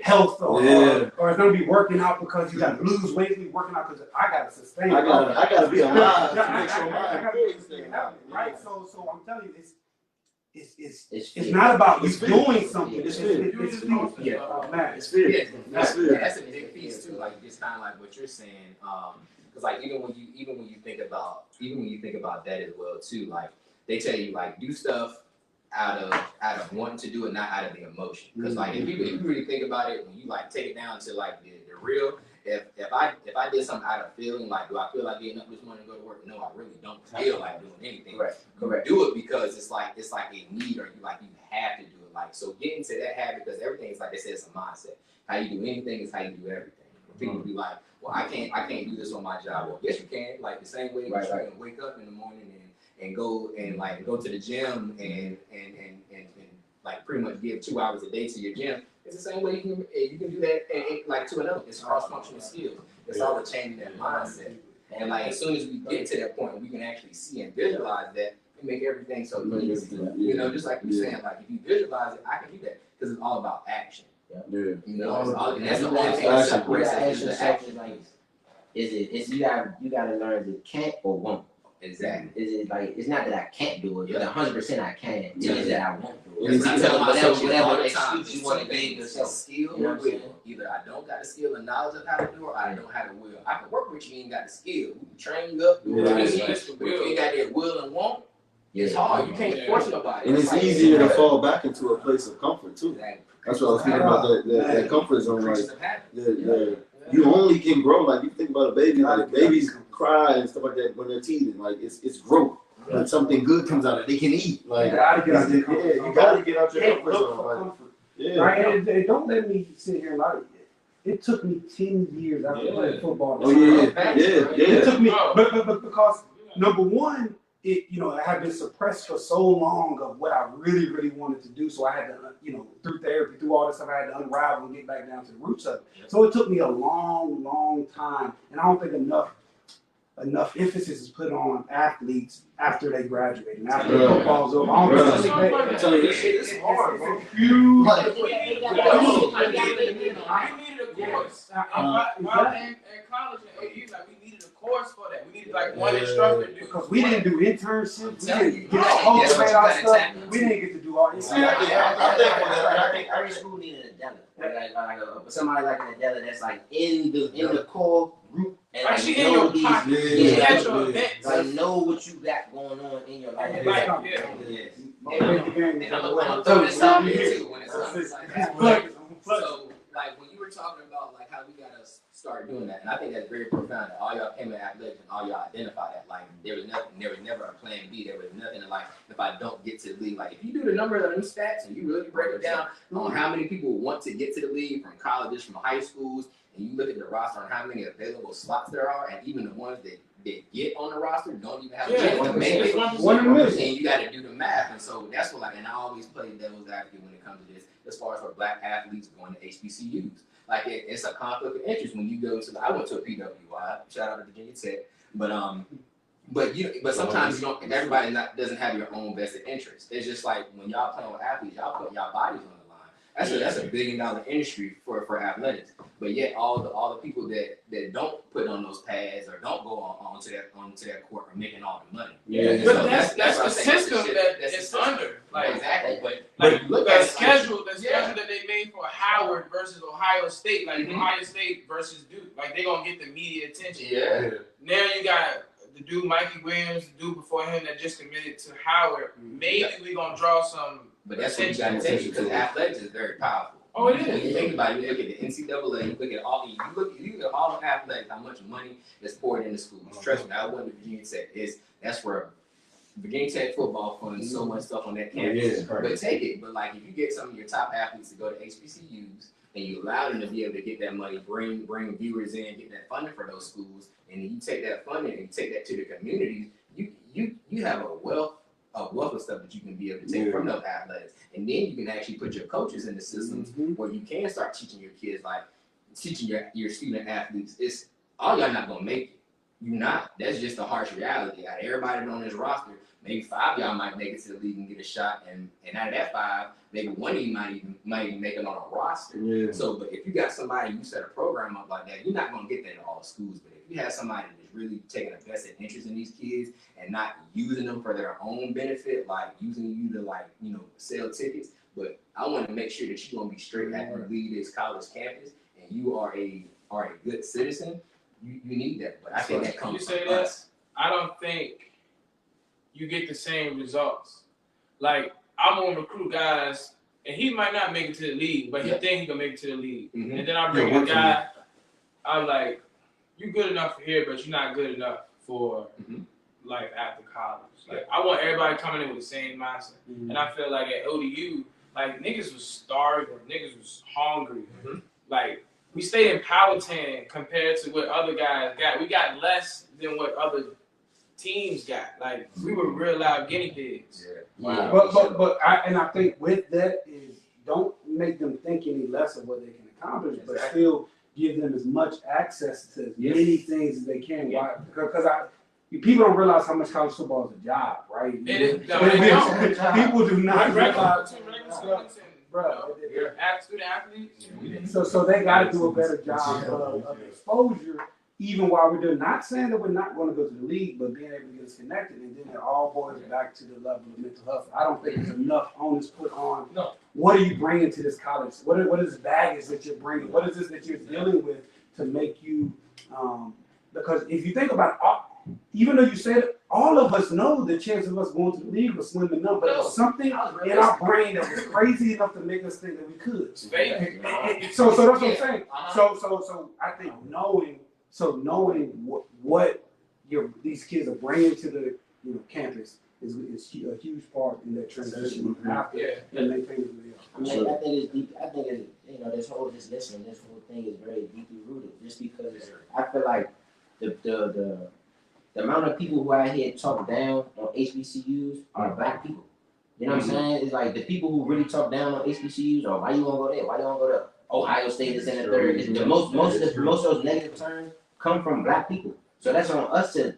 [SPEAKER 1] health or it's going to be working out because you got to lose weight. It's going to be working out because I got to sustain.
[SPEAKER 2] I gotta be alive
[SPEAKER 1] I
[SPEAKER 2] to make sure
[SPEAKER 1] gotta
[SPEAKER 2] my
[SPEAKER 1] be sustain, right? So I'm telling you, it's
[SPEAKER 4] fear.
[SPEAKER 1] not about you
[SPEAKER 2] It's fear.
[SPEAKER 1] doing something.
[SPEAKER 2] It's
[SPEAKER 1] It's fear.
[SPEAKER 5] Yeah.
[SPEAKER 1] Oh, man.
[SPEAKER 2] It's fear.
[SPEAKER 6] Yeah,
[SPEAKER 2] That's fear.
[SPEAKER 6] that's a big piece too. Like it's kind of like what you're saying. Because like even when you think about that as well too. Like they tell you like do stuff out of wanting to do it, not out of the emotion. Because like if you really think about it, when you like take it down to like the real. If I did something out of feeling, like do I feel like getting up this morning to go to work? No, I really don't feel like doing anything.
[SPEAKER 4] Correct.
[SPEAKER 6] You do it because it's like a need, or you have to do it. Like so, get into that habit because everything is like they said, it's a mindset. How you do anything is how you do everything. People be like, well, I can't do this on my job. Well, yes, you can. Like the same way that you can wake up in the morning and go to the gym and like pretty much give 2 hours a day to your gym. It's the same way you can do that like to another. It's cross-functional skills. It's all the changing that mindset. And like as soon as we get to that point, we can actually see and visualize that and make everything so easy. Just like you're saying, like if you visualize it, I can do that because it's all about action.
[SPEAKER 2] Yeah.
[SPEAKER 6] And that's the only thing that separates us is the action.
[SPEAKER 4] You gotta learn to can't or won't.
[SPEAKER 6] Exactly.
[SPEAKER 4] Is it like it's not that I can't do it, but 100% I can. It is that I won't do
[SPEAKER 6] Because I tell myself
[SPEAKER 4] whatever
[SPEAKER 6] time,
[SPEAKER 4] excuse you want to give yourself.
[SPEAKER 6] Skill or will. Either I don't got the skill and knowledge of how to do it, or I don't have the will. I can work with you, you ain't got the skill. We can train you up. But if you ain't got that will and want, it's hard. You can't force nobody.
[SPEAKER 2] And it's easier to fall back into a place of comfort too.
[SPEAKER 6] Exactly.
[SPEAKER 2] That's what I was thinking about that comfort zone. Like
[SPEAKER 6] Creatures of habit.
[SPEAKER 2] you only can grow. Like you think about a baby, like babies cry and stuff like that when they're teething. Like it's growth. Like something good comes out that they can eat. Like
[SPEAKER 1] You gotta get out your comfort zone.
[SPEAKER 2] you gotta get out your
[SPEAKER 1] Can't
[SPEAKER 2] comfort
[SPEAKER 1] look
[SPEAKER 2] zone.
[SPEAKER 1] for
[SPEAKER 2] Like,
[SPEAKER 1] comfort.
[SPEAKER 2] yeah.
[SPEAKER 1] Right? And don't let me sit here and lie to you. It took me 10 years after playing football.
[SPEAKER 2] Oh yeah.
[SPEAKER 1] It took me, but because number one, I had been suppressed for so long of what I really, really wanted to do. So I had to, through therapy, through all this stuff, I had to unravel and get back down to the roots of it. So it took me a long, long time, and I don't think enough emphasis is put on athletes after they graduate and after football's over. I don't think
[SPEAKER 2] I'm telling you, this shit is hard, bro.
[SPEAKER 1] huge.
[SPEAKER 5] We needed a course. While in college and AU, like we needed a course for that. We needed like one instructor to do.
[SPEAKER 1] Because we didn't do internships, we didn't get to cultivate our stuff, we didn't get to do all this.
[SPEAKER 4] I think every school needed a delegate, like somebody like an Adela that's like in the core group and
[SPEAKER 5] Like she in
[SPEAKER 4] know
[SPEAKER 5] your
[SPEAKER 4] these,
[SPEAKER 5] pocket.
[SPEAKER 4] yeah,
[SPEAKER 5] Actual events.
[SPEAKER 4] like know what you got going on in your life.
[SPEAKER 5] Like,
[SPEAKER 6] And I'm gonna throw this out here too when it comes so like when you were talking about like how we gotta start doing that, and I think that's very profound that all y'all came in athletics and all y'all identify that like there was never a plan B, there was nothing like if I don't get to the league. Like if you do the numbers of them stats and you really break it down on how many people want to get to the league from colleges, from high schools, and you look at the roster on how many available slots there are, and even the ones that that get on the roster don't even have a
[SPEAKER 5] Yeah,
[SPEAKER 6] chance to make it.
[SPEAKER 5] 1%.
[SPEAKER 1] One in a million.
[SPEAKER 6] And you got to do the math, and so that's what and I always play devil's advocate when it comes to this, as far as for black athletes going to HBCUs. Like it's a conflict of interest when you go to. I went to a PWI. Shout out to Virginia Tech, but sometimes you don't. Everybody doesn't have your own vested interest. It's just like when y'all play with athletes, y'all put y'all bodies on the line. That's a $1 billion industry for athletics. But yet all the people that don't put on those pads or don't go onto that court are making all the money.
[SPEAKER 5] Yeah,
[SPEAKER 6] So
[SPEAKER 5] but that's the system that
[SPEAKER 6] that's
[SPEAKER 5] it's
[SPEAKER 6] the system.
[SPEAKER 5] under. Like,
[SPEAKER 6] Exactly. But
[SPEAKER 5] like
[SPEAKER 6] look
[SPEAKER 5] the
[SPEAKER 6] at
[SPEAKER 5] schedule that they made for Howard versus Ohio State, like
[SPEAKER 6] Mhm.
[SPEAKER 5] Ohio State versus Duke, like they gonna get the media attention.
[SPEAKER 6] Yeah.
[SPEAKER 5] Now you got the dude Mikey Williams, the dude before him that just committed to Howard. Maybe we gonna draw some.
[SPEAKER 6] But that's what you got to take because athletics is very powerful.
[SPEAKER 5] Oh, it
[SPEAKER 6] When
[SPEAKER 5] is.
[SPEAKER 6] you think about it, you look at the NCAA, you look at all the athletics, how much money is poured into schools. Trust me, I went to Virginia Tech. That's where Virginia Tech football funds so much stuff on that campus. But take it. But like if you get some of your top athletes to go to HBCUs and you allow them to be able to get that money, bring viewers in, get that funding for those schools, and then you take that funding and you take that to the communities, you have a wealth of stuff that you can be able to take from those athletics. And then you can actually put your coaches in the systems where you can start teaching your kids, like teaching your student athletes. It's all y'all not gonna make it. You're not. That's just a harsh reality. Out of everybody on this roster, maybe 5 of y'all might make it to the league and get a shot, and out of that 5, maybe 1 of you might even make it on a roster.
[SPEAKER 2] Yeah.
[SPEAKER 6] So, but if you got somebody, you set a program up like that, you're not gonna get that in all schools. But if you have somebody that's really taking a vested interest in these kids and not using them for their own benefit, like using you to sell tickets, but I want to make sure that you're gonna be straight after you leave this college campus and you are a good citizen. You need that, but I think that comes from us.
[SPEAKER 5] I don't think you get the same results. Like I'm gonna recruit guys, and he might not make it to the league, but he think he can make it to the league.
[SPEAKER 6] Mhm.
[SPEAKER 5] And then I bring a guy. I'm like, you good enough for here, but you're not good enough for like after college. Like I want everybody coming in with the same mindset. And I feel like at ODU, like niggas was starving, niggas was hungry. Like we stayed in Powhatan compared to what other guys got. We got less than what other teams got. Like we were real live guinea pigs.
[SPEAKER 6] Yeah.
[SPEAKER 1] But I think with that is don't make them think any less of what they can accomplish, but still give them as much access to as many things as they can. Why? Because people don't realize how much college football is a job, right?
[SPEAKER 5] It is.
[SPEAKER 1] People do not realize.
[SPEAKER 5] Student athletes.
[SPEAKER 1] So they got to do a better job of exposure, even while we're doing. Not saying that we're not going to go to the league, but being able to get us connected, and then it all boils back to the level of mental health. I don't think there's enough onus put on.
[SPEAKER 5] No.
[SPEAKER 1] What are you bringing to this college? What is this baggage that you're bringing? What is this that you're dealing with to make you? Because if you think about it, even though you said it, all of us know the chance of us going to the league was slim enough, but there's something in our brain that was crazy enough to make us think that we could. So that's what I'm saying. So I think knowing what these kids are bringing to the campus is a huge part in that transition after and maintaining the
[SPEAKER 4] I think it's deep. I think this whole thing is very deeply rooted. Just because I feel like the amount of people who out here talk down on HBCUs are black people. You know what I'm saying? It's like the people who really talk down on HBCUs are why you wanna go there? Why you wanna go to Ohio State is in the third? Most of those negative terms come from black people. So that's on us to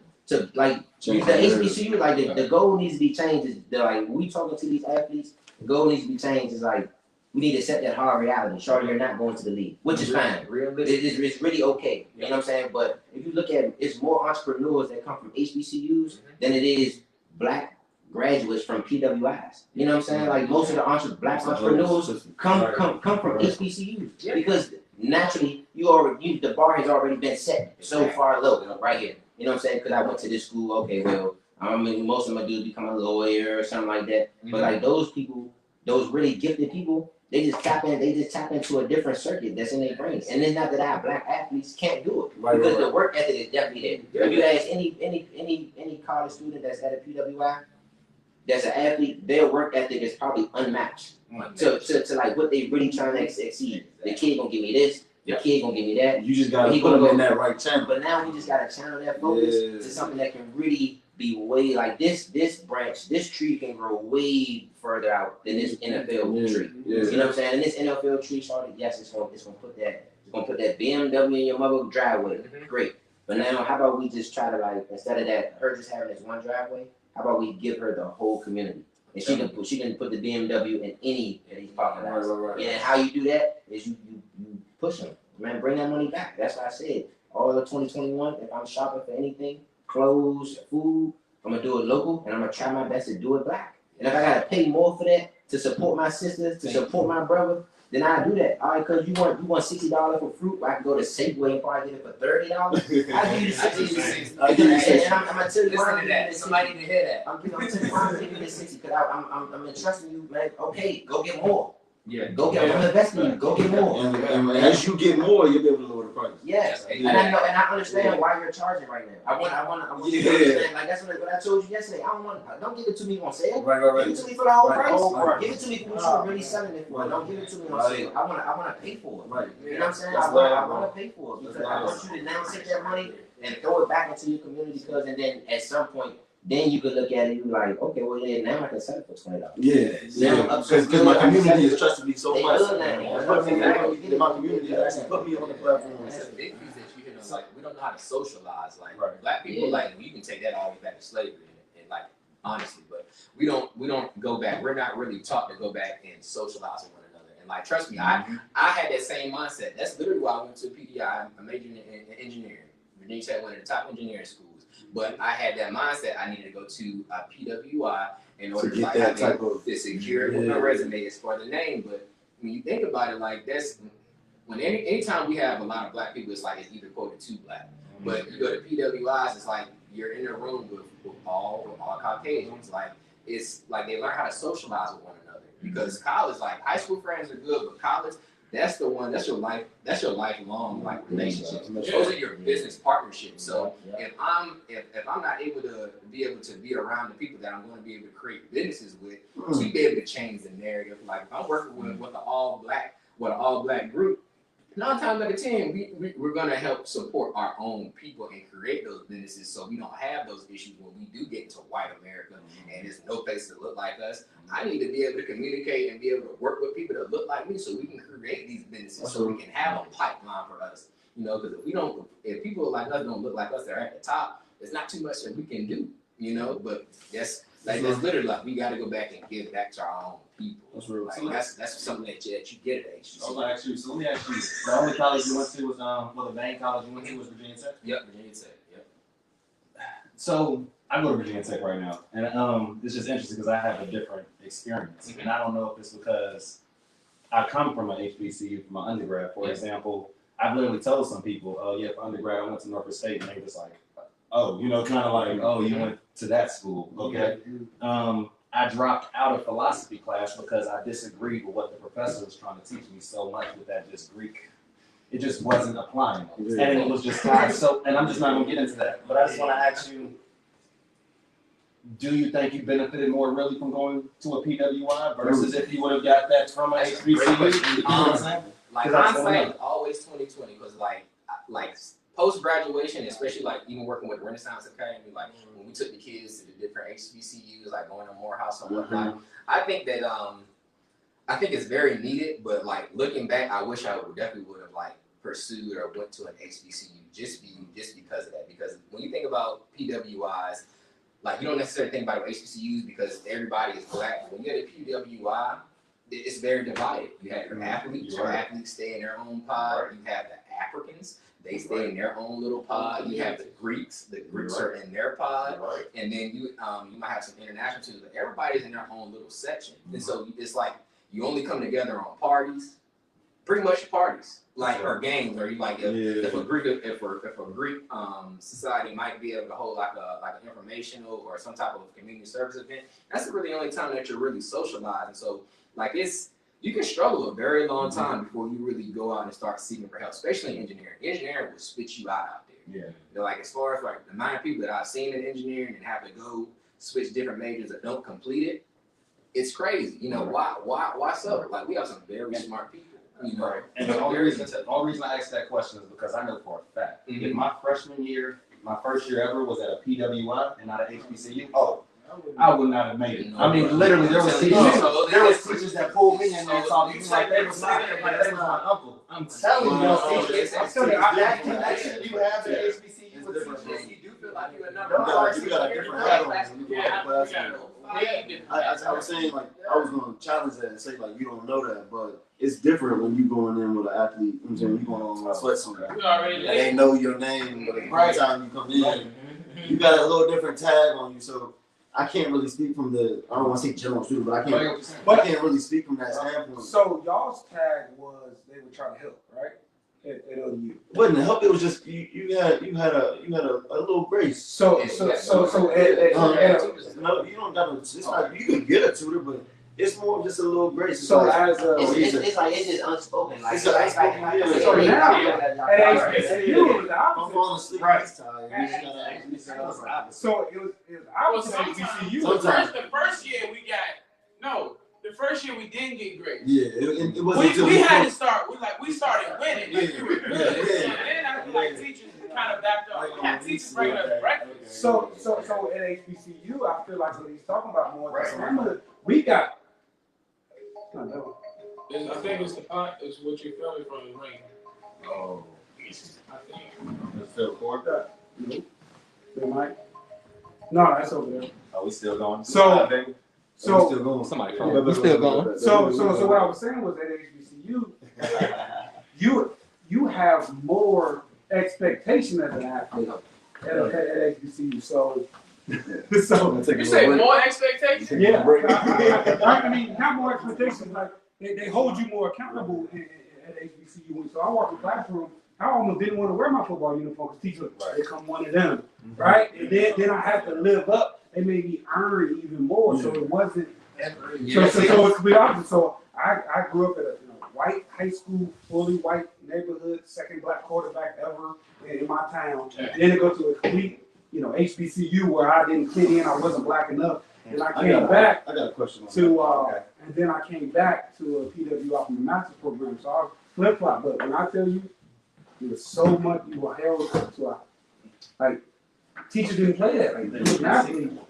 [SPEAKER 4] like use the HBCU. Like the goal needs to be changed. Is like we talking to these athletes, the goal needs to be changed. Is like we need to accept that hard reality. Sorry, you're not going to the league, which is fine. It's really okay. You know what I'm saying? But if you look at it, it's more entrepreneurs that come from HBCUs than it is black graduates from PWIs. You know what I'm saying? Like most of the black entrepreneurs come from HBCUs because naturally the bar has already been set so far low right here. You know what I'm saying? Because I went to this school. Okay, well, most of my dudes become a lawyer or something like that. But like those people, those really gifted people, they just tap into a different circuit that's in their brains. And then not that our black athletes can't do it because the work ethic is definitely there. If you ask any college student that's at a PWI, that's an athlete, their work ethic is probably unmatched to like what they really trying to exceed. The kid gonna give me this, The kid gonna give me that.
[SPEAKER 2] You just gotta
[SPEAKER 4] He
[SPEAKER 2] put
[SPEAKER 4] gonna
[SPEAKER 2] them
[SPEAKER 4] go-
[SPEAKER 2] in that right channel.
[SPEAKER 4] But now we just gotta channel that focus to something that can really be way like this branch, this tree can grow way further out than this NFL tree.
[SPEAKER 2] Yeah.
[SPEAKER 4] You know what I'm saying? And this NFL tree started, yes, it's gonna put that BMW in your mother driveway. Great. But now how about we just try to like, instead of that her just having this one driveway, how about we give her the whole community? And she can put the BMW in any of these parking lots.
[SPEAKER 2] Right.
[SPEAKER 4] And how you do that is you push them. Man, bring that money back. That's what I said. All of 2021, if I'm shopping for anything, clothes, food, I'm gonna do it local and I'm gonna try my best to do it black. And if I gotta pay more for that to support my sisters, to support my brother, then I do that. All right, cause you want $60 for fruit, I can go to Safeway and probably get it for $30. I give you $60.
[SPEAKER 6] I give you $60.
[SPEAKER 4] And I'm gonna tell you why
[SPEAKER 6] Listen
[SPEAKER 4] I'm
[SPEAKER 6] to
[SPEAKER 4] giving
[SPEAKER 6] that.
[SPEAKER 4] you
[SPEAKER 6] Somebody need to hear that.
[SPEAKER 4] I'm telling you why I'm giving you $60 because I'm entrusting you, man. Okay, go get more.
[SPEAKER 6] Yeah.
[SPEAKER 4] Go get I'm investing in you. Go get more.
[SPEAKER 2] And as you get more, you'll be able to lower the price.
[SPEAKER 4] Yes,
[SPEAKER 6] Yeah.
[SPEAKER 4] and I know, and I understand why you're charging right now. I want you to understand. Like that's what I told you yesterday. Don't give it to me on sale.
[SPEAKER 2] Right.
[SPEAKER 4] Give it to me for the whole
[SPEAKER 2] Right,
[SPEAKER 4] price.
[SPEAKER 2] whole price.
[SPEAKER 4] Give it to me for what you're really selling it for. Don't give it to me on sale. I wanna pay for it.
[SPEAKER 2] Right.
[SPEAKER 4] You know what I'm saying?
[SPEAKER 2] That's
[SPEAKER 4] I wanna pay for it because I want you to now take that money and throw it back into your community because and then at some point. Then you could look at it, you like, okay, well, yeah, now I can sell it for $20.
[SPEAKER 2] Yeah. Because my community has trusted me so
[SPEAKER 4] They
[SPEAKER 2] much.
[SPEAKER 4] good now.
[SPEAKER 2] My community has actually put me on the platform.
[SPEAKER 6] That's a big piece that you hit on. Like, we don't know how to socialize. Like,
[SPEAKER 2] Right.
[SPEAKER 6] black people,
[SPEAKER 4] Yeah.
[SPEAKER 6] like, you can take that all the way back to slavery, and like, honestly, but we don't go back. We're not really taught to go back and socialize with one another. And like, trust me, I had that same mindset. That's literally why I went to PDI. I'm majoring in engineering. Virginia Tech, one of the top engineering schools. But I had that mindset. I needed to go to a PWI in order to
[SPEAKER 2] get
[SPEAKER 6] like
[SPEAKER 2] that
[SPEAKER 6] have
[SPEAKER 2] type of
[SPEAKER 6] to secure it with my resume as for the name. But when you think about it, like that's when anytime we have a lot of black people, it's like it's either quoted too black. But you go to PWIs, it's like you're in a room with all Caucasians. Like it's like they learn how to socialize with one another. Because college, like high school friends are good, but college, that's your lifelong like relationships. Those are your business partnerships. So if I'm not able to be around the people that I'm going to be able to create businesses with, to be able to change the narrative. Like if I'm working with an all black group, 9 times out of 10, we're gonna help support our own people and create those businesses so we don't have those issues when we do get into white America and there's no place to look like us. I need to be able to communicate and be able to work with people that look like me so we can create these businesses so we can have a pipeline for us. You know, because if people like us don't look like us, they're at the top, there's not too much that we can do, you know, but that's literally like we gotta go back and give back to our own people.
[SPEAKER 2] That's real.
[SPEAKER 6] Like, that's something that you get at HBCU.
[SPEAKER 7] So let me ask you. The only college you went to was the main college you went to was Virginia Tech.
[SPEAKER 6] Yep, Virginia Tech. Yep.
[SPEAKER 7] So I go to Virginia Tech right now, and it's just interesting because I have a different experience, and I don't know if it's because I come from an HBCU for my undergrad. For example, I've literally told some people, "Oh yeah, for undergrad I went to Norfolk State," and they just like, "Oh, you know, kind of like, oh, you went to that school, okay?" I dropped out of philosophy class because I disagreed with what the professor was trying to teach me so much with that just Greek. It just wasn't applying, and it was just tied. So, and I'm just not gonna get into that. But I just want to ask you. Do you think you benefited more really from going to a PWI versus if you would have got that from a HBCU?
[SPEAKER 6] Like hindsight is always 2020 because like post graduation, especially like even working with Renaissance Academy, like when we took the kids to the different HBCUs, like going to Morehouse and whatnot. I think that I think it's very needed, but like looking back, I wish I definitely would have like pursued or went to an HBCU just because of that. Because when you think about PWIs. Like you don't necessarily think about HBCUs because everybody is black. When you get a PWI, it's very divided. You have your athletes. Your athletes stay in their own pod. You have the Africans. They stay in their own little pod. You have the Greeks. The Greeks are in their pod. And then you might have some international students, but everybody's in their own little section. And so it's like you only come together on parties, pretty much parties, like or games, or you like if a Greek society might be able to hold like an informational or some type of community service event. That's really the only time that you're really socializing. So like you can struggle a very long time before you really go out and start seeking for help, especially in engineering. Engineering will spit you out there. Yeah. They're like as far as like the amount of people that I've seen in engineering and have to go switch different majors that don't complete it, it's crazy. You know why so? Like we have some very smart people. You know,
[SPEAKER 7] And the only reason I asked that question is because I know for a fact, if my freshman year, my first year ever was at a PWI and not an HBCU, I would not have made it. I mean, literally, there was teachers that pulled me in there talking to me like they was my uncle. I'm telling you, that connection you have to HBCU with teachers,
[SPEAKER 6] you do feel like you're
[SPEAKER 2] You got a different hat on when you go to class. I was saying, like, I was going to challenge that and say, like, you don't know that, but it's different when you going in with an athlete. You know what I'm saying? You going on a sweatsuit. They know your name, but every time you come in, you got a little different tag on you. So I can't really speak from I don't want to say general student, but I can't really speak from that standpoint.
[SPEAKER 1] So y'all's tag was they were trying to help, right? At OU.
[SPEAKER 2] It wasn't help. It was just you had a little grace.
[SPEAKER 1] No, you
[SPEAKER 2] don't got it's not, you can get a tutor, but it's more just a little grace.
[SPEAKER 1] So as a
[SPEAKER 4] It's like it's just unspoken. Like
[SPEAKER 2] It's unspoken, yeah.
[SPEAKER 1] so now at HBCU, the
[SPEAKER 2] I'm
[SPEAKER 1] opposite.
[SPEAKER 2] falling asleep this time.
[SPEAKER 1] So it was
[SPEAKER 5] Well,
[SPEAKER 1] opposite
[SPEAKER 5] sometimes
[SPEAKER 1] HBCU.
[SPEAKER 5] the first year we didn't get great.
[SPEAKER 2] Yeah, it wasn't.
[SPEAKER 5] We had to start. We started winning.
[SPEAKER 2] Yeah.
[SPEAKER 5] We were good.
[SPEAKER 2] Yeah.
[SPEAKER 5] And then I feel like teachers kind of backed up. We had teachers bringing us breakfast.
[SPEAKER 1] So at HBCU, I feel like what he's talking about more. Right. We got.
[SPEAKER 5] I think it's the pot. It's what you're feeling from the ring.
[SPEAKER 2] Oh,
[SPEAKER 5] I think.
[SPEAKER 2] let's still record that.
[SPEAKER 1] No, that's over there.
[SPEAKER 7] Are we still going?
[SPEAKER 1] So
[SPEAKER 2] Still going.
[SPEAKER 7] Somebody
[SPEAKER 2] We still going.
[SPEAKER 1] So what I was saying was at HBCU, you have more expectation as an athlete at HBCU. So
[SPEAKER 5] You say more expectations?
[SPEAKER 1] yeah, I mean not more expectations. Like they hold you more accountable at HBCU. So I walk in the classroom. I almost didn't want to wear my football uniform because teachers, they come one of them, right? And then I had to live up. They made me earn even more, so it wasn't. So it's complete opposite. So I grew up at a white high school, fully white neighborhood, second black quarterback ever in my town. Then to go to a complete, HBCU where I didn't fit in, I wasn't black enough. And I came back.
[SPEAKER 2] I got a question
[SPEAKER 1] to, and then I came back to a PWI from the master's program. So I was flip flop. But when I tell you, it was so much you were held to, like teachers didn't play that. Like,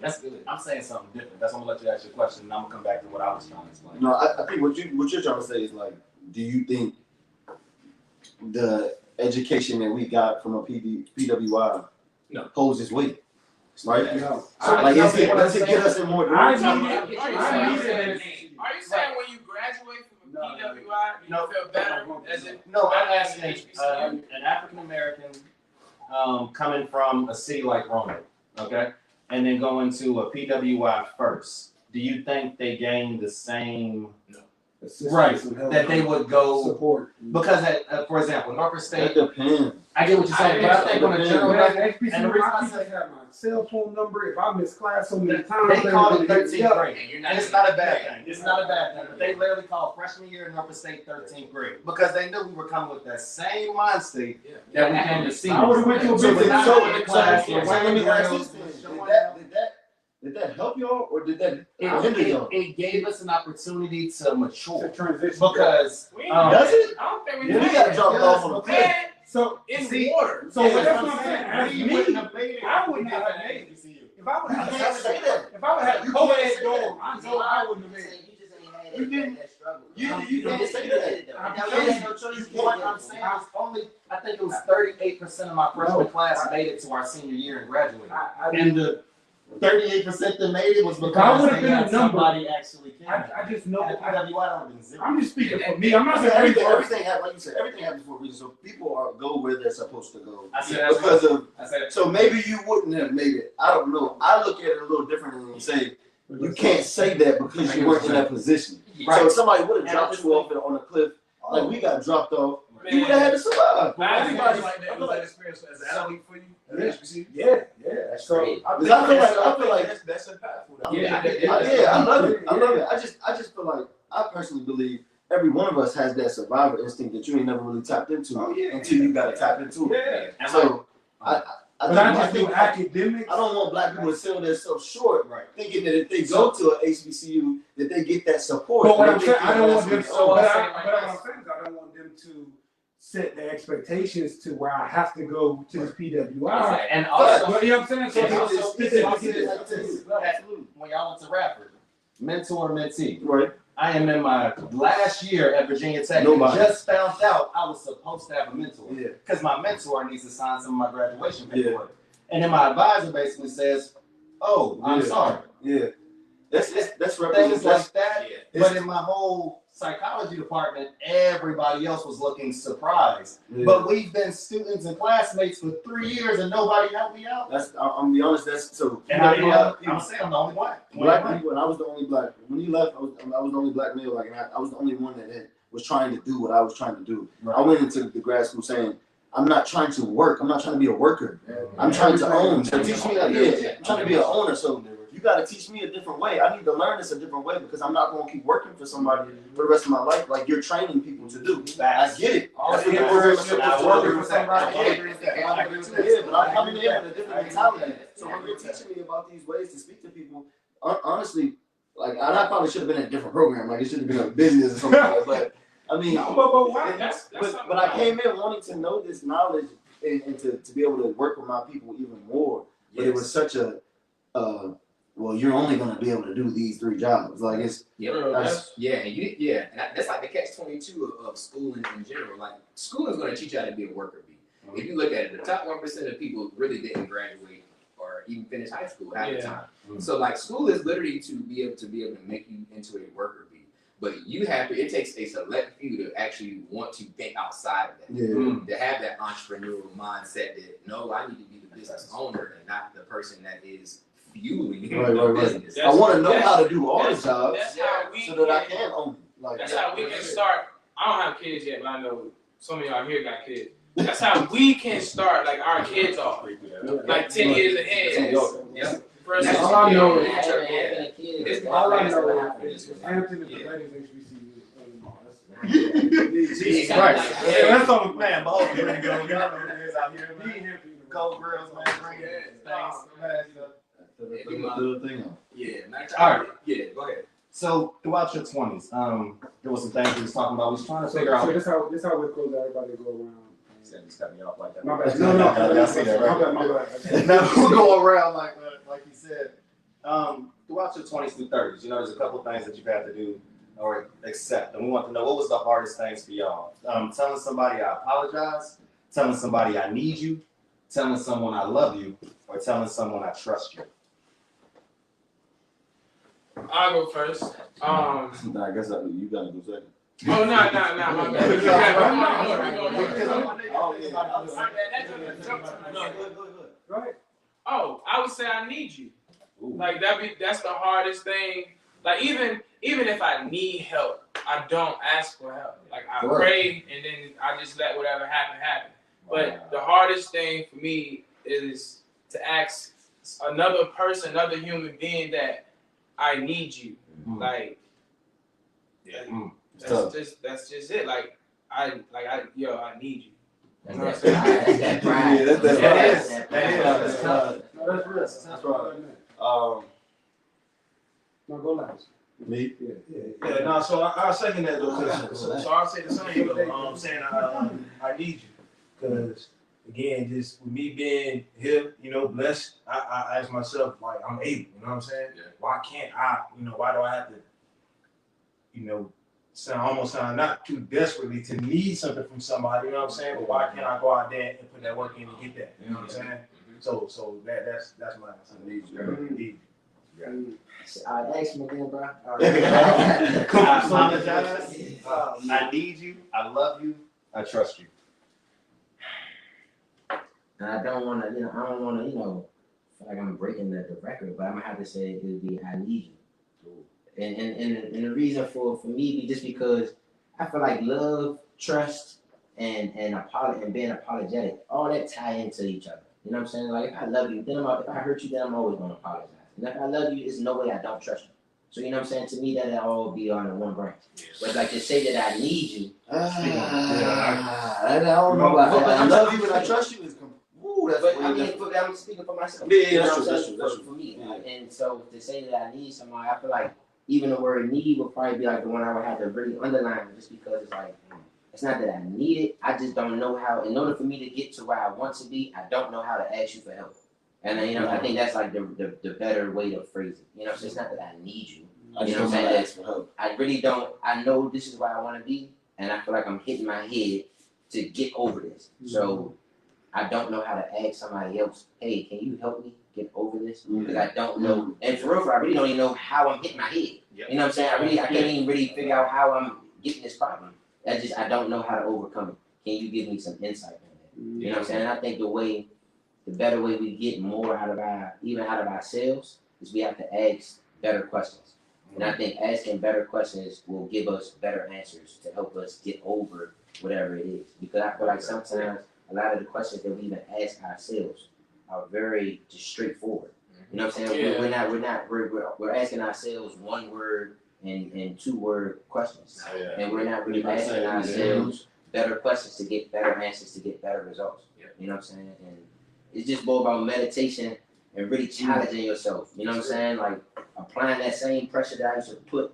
[SPEAKER 7] that's good. I'm saying something different. That's why I'm gonna let you ask your question, and I'm gonna come back to what I was trying to explain.
[SPEAKER 2] No, I think what you're trying to say is like, do you think the education that we got from a PWI holds its weight? Right?
[SPEAKER 1] No.
[SPEAKER 2] Does it get us in more direction?
[SPEAKER 5] Are you saying when you graduate from a PWI, you feel better?
[SPEAKER 7] No, I'm asking an African American coming from a city like Roanoke, okay, and then going to a PWI first. Do you think they gain the same right that they would go
[SPEAKER 1] support?
[SPEAKER 7] Because for example, Norfolk State.
[SPEAKER 2] That depends.
[SPEAKER 7] I get what you're saying, but I think on a general level,
[SPEAKER 1] and the reason I have my cell phone number. If I miss class so many times,
[SPEAKER 7] they call it 13th grade,
[SPEAKER 6] and
[SPEAKER 7] it's not a bad thing. It's not a bad thing, but they literally call freshman year in Norfolk State 13th grade because they knew we were coming with that same mind state that we came to see.
[SPEAKER 1] I would have went to a big
[SPEAKER 7] class.
[SPEAKER 2] Did that help y'all or did that hinder y'all?
[SPEAKER 7] It gave us an opportunity to mature.
[SPEAKER 1] To transition.
[SPEAKER 7] Because
[SPEAKER 2] does it?
[SPEAKER 5] I don't think we
[SPEAKER 2] We gotta drop it off on the cliff.
[SPEAKER 1] So
[SPEAKER 5] in water.
[SPEAKER 1] So that's what I'm saying. As
[SPEAKER 7] We
[SPEAKER 1] me,
[SPEAKER 7] wouldn't have made it.
[SPEAKER 1] I would not have made it. If I would have
[SPEAKER 2] You can't say that.
[SPEAKER 1] if I would have co-ed dorm, I know I wouldn't have made it.
[SPEAKER 4] You didn't.
[SPEAKER 2] You can't say that.
[SPEAKER 7] What I'm saying is only, I think it was 38% of my freshman class made it to our senior year and graduated. And the 38% that made it was because they had somebody actually came.
[SPEAKER 1] I just know.
[SPEAKER 7] I'm
[SPEAKER 1] just speaking for me. I'm not saying
[SPEAKER 2] Everything happens, like you said, everything happens for a reason. So people go where they're supposed to go. So maybe you wouldn't have made it. I don't know. I look at it a little differently and say you can't say that because you weren't in that position.
[SPEAKER 7] Right.
[SPEAKER 2] So if somebody would have dropped you off on a cliff, like we got dropped off, you would have had to survive.
[SPEAKER 3] Everybody like that. Was that experience as an athlete for you?
[SPEAKER 1] Yeah.
[SPEAKER 4] That's great.
[SPEAKER 2] I feel like
[SPEAKER 3] that's impactful.
[SPEAKER 2] I love it. I just feel like I personally believe every one of us has that survivor instinct that you ain't never really tapped into until you got to tap into it.
[SPEAKER 1] Yeah.
[SPEAKER 2] So I think
[SPEAKER 1] academics.
[SPEAKER 2] I don't want black people to sell themselves short, thinking that if they go to a HBCU that they get that support.
[SPEAKER 1] But what I'm saying, I don't want them.
[SPEAKER 2] So
[SPEAKER 1] But what I'm saying is I don't want to set the expectations to where I have to go to this PWI.
[SPEAKER 7] And also,
[SPEAKER 1] But you know what I'm saying? So
[SPEAKER 7] and also,
[SPEAKER 1] it's specific.
[SPEAKER 7] absolutely. When y'all went to Radford, mentor, mentee.
[SPEAKER 2] Right.
[SPEAKER 7] I am in my last year at Virginia Tech.
[SPEAKER 2] Nobody.
[SPEAKER 7] And just found out I was supposed to have a mentor.
[SPEAKER 2] Yeah.
[SPEAKER 7] Because my mentor needs to sign some of my graduation paperwork. And then my advisor basically says, "Oh, I'm sorry."
[SPEAKER 2] Yeah. That's
[SPEAKER 7] Things
[SPEAKER 2] representative.
[SPEAKER 7] like that.
[SPEAKER 6] Yeah.
[SPEAKER 7] But in my whole psychology department, everybody else was looking surprised.
[SPEAKER 2] Yeah.
[SPEAKER 7] But we've been students and classmates for 3 years and nobody helped me out.
[SPEAKER 2] I'm gonna be honest. That's so.
[SPEAKER 7] And I'm saying I'm the only one.
[SPEAKER 2] Black people, and I was the only black. When you left, I was the only black male. Like, and I was the only one that was trying to do what I was trying to do.
[SPEAKER 7] Right.
[SPEAKER 2] I went into the grad school saying, I'm not trying to work. I'm not trying to be a worker. I'm trying to own. So teach me. I'm trying to be an owner. So you got to teach me a different way. I need to learn this a different way because I'm not going to keep working for somebody for the rest of my life like you're training people to do. I get it.
[SPEAKER 1] All
[SPEAKER 2] That's what
[SPEAKER 1] entrepreneurship
[SPEAKER 2] the
[SPEAKER 1] working
[SPEAKER 2] working
[SPEAKER 1] for somebody.
[SPEAKER 2] I agree with that. Yeah, but I'm coming in with a different mentality. So when you're teaching me about these ways to speak to people, honestly, like, and I probably should have been in a different program. Like, it should have been a business or something like that. But I mean,
[SPEAKER 1] But why?
[SPEAKER 2] but I came in wanting to know this knowledge and to be able to work with my people even more. But it was such a well, you're only going to be able to do these 3 jobs. Like, it's
[SPEAKER 6] and that's like the catch-22 of schooling in general. Like, school is going to teach you how to be a worker bee. If you look at it, the top 1% of people really didn't graduate or even finish high school half the time. So like, school is literally to be able to make you into a worker bee. But it takes a select few to actually want to think outside of that. To have that entrepreneurial mindset that, no, I need to be the business owner and not the person that is fueling the business.
[SPEAKER 2] I want to know how to do all the jobs
[SPEAKER 5] That's how we
[SPEAKER 2] so that I can own it. Like,
[SPEAKER 5] That's how we can start. I don't have kids yet, but I know some of y'all here got kids. That's how we can start, like, our kids off, like 10 years ahead.
[SPEAKER 6] That's
[SPEAKER 1] all I know is
[SPEAKER 4] all I
[SPEAKER 1] know is Hampton is the greatest HBCU.
[SPEAKER 7] Jesus Christ. That's all, man. Both pretty good. Y'all know what it is out here, man. Cold grills, man. Bring it.
[SPEAKER 6] All right. Yeah, go ahead.
[SPEAKER 7] So throughout your 20s, there was some things we was talking about. We was trying to figure out.
[SPEAKER 1] So this how we close everybody to go around.
[SPEAKER 7] Just cut me off like that.
[SPEAKER 1] My bad. No.
[SPEAKER 7] Y'all see that, right?
[SPEAKER 1] My bad.
[SPEAKER 7] Now we'll go around like you said. Throughout your 20s through 30s, you know, there's a couple of things that you've had to do or accept, and we want to know what was the hardest things for y'all. Telling somebody I apologize, telling somebody I need you, telling someone I love you, or telling someone I trust you.
[SPEAKER 5] I'll go first.
[SPEAKER 2] I guess you gotta go second.
[SPEAKER 5] Oh, no, my bad.
[SPEAKER 1] Right.
[SPEAKER 5] Oh, I would say I need you. Like, that's the hardest thing. Like, even if I need help, I don't ask for help. Like, I pray and then I just let whatever happen. But the hardest thing for me is to ask another person, another human being that I need you. Like, that's just it. Like, I need you.
[SPEAKER 4] That's that pride.
[SPEAKER 2] That's right.
[SPEAKER 1] No, go last.
[SPEAKER 2] Me?
[SPEAKER 3] Yeah, no, so I'll second that though. So I'll say the same though. Saying I need you. Because again, just with me being here, you know, blessed, I ask myself, like, I'm able, you know what I'm saying?
[SPEAKER 6] Yeah.
[SPEAKER 3] Why can't I, why do I have to, sound not too desperately to need something from somebody, you know what I'm saying? But why can't I go out there and put that work in and get that? You know what I'm saying? So that's my answer. I need you.
[SPEAKER 4] Ask me again, bro.
[SPEAKER 7] I need you. I love you. I trust you.
[SPEAKER 4] And I don't want to, feel like I'm breaking the record, but I'm gonna have to say it would be I need you. And the reason for me be just because I feel like love, trust, and being apologetic, all that tie into each other. You know what I'm saying? Like, if I love you, then if I hurt you, then I'm always gonna apologize. And if I love you, there's no way I don't trust you. So you know what I'm saying? To me, that'll all be on the one branch. But like to say that I need you,
[SPEAKER 2] I don't know about that. I love you and I trust you is
[SPEAKER 4] but I'm speaking for myself.
[SPEAKER 2] Yeah, that's true.
[SPEAKER 4] For me. And so to say that I need somebody, I feel like even the word need would probably be like the one I would have to really underline, just because it's like It's not that I need it. I just don't know how. In order for me to get to where I want to be, I don't know how to ask you for help. And I think that's like the better way to phrase it. So it's not that I need you.
[SPEAKER 2] I just don't want to ask for help.
[SPEAKER 4] I really don't. I know this is where I want to be, and I feel like I'm hitting my head to get over this. So I don't know how to ask somebody else, hey, can you help me get over this? Because I don't know. And for real, I really don't even know how I'm hitting my head. You know what I'm saying? I can't even really figure out how I'm getting this problem. I don't know how to overcome it. Can you give me some insight on that? You know what I'm saying? And I think the better way we get more out of ourselves is we have to ask better questions. And I think asking better questions will give us better answers to help us get over whatever it is. Because I feel like sometimes a lot of the questions that we even ask ourselves are very just straightforward. You know what I'm saying? Yeah. We're asking ourselves one word and 2 word questions. And we're not really asking ourselves better questions to get better answers, to get better results. You know what I'm saying? And it's just more about meditation and really challenging yourself. You know what I'm saying? Like applying that same pressure that I used to put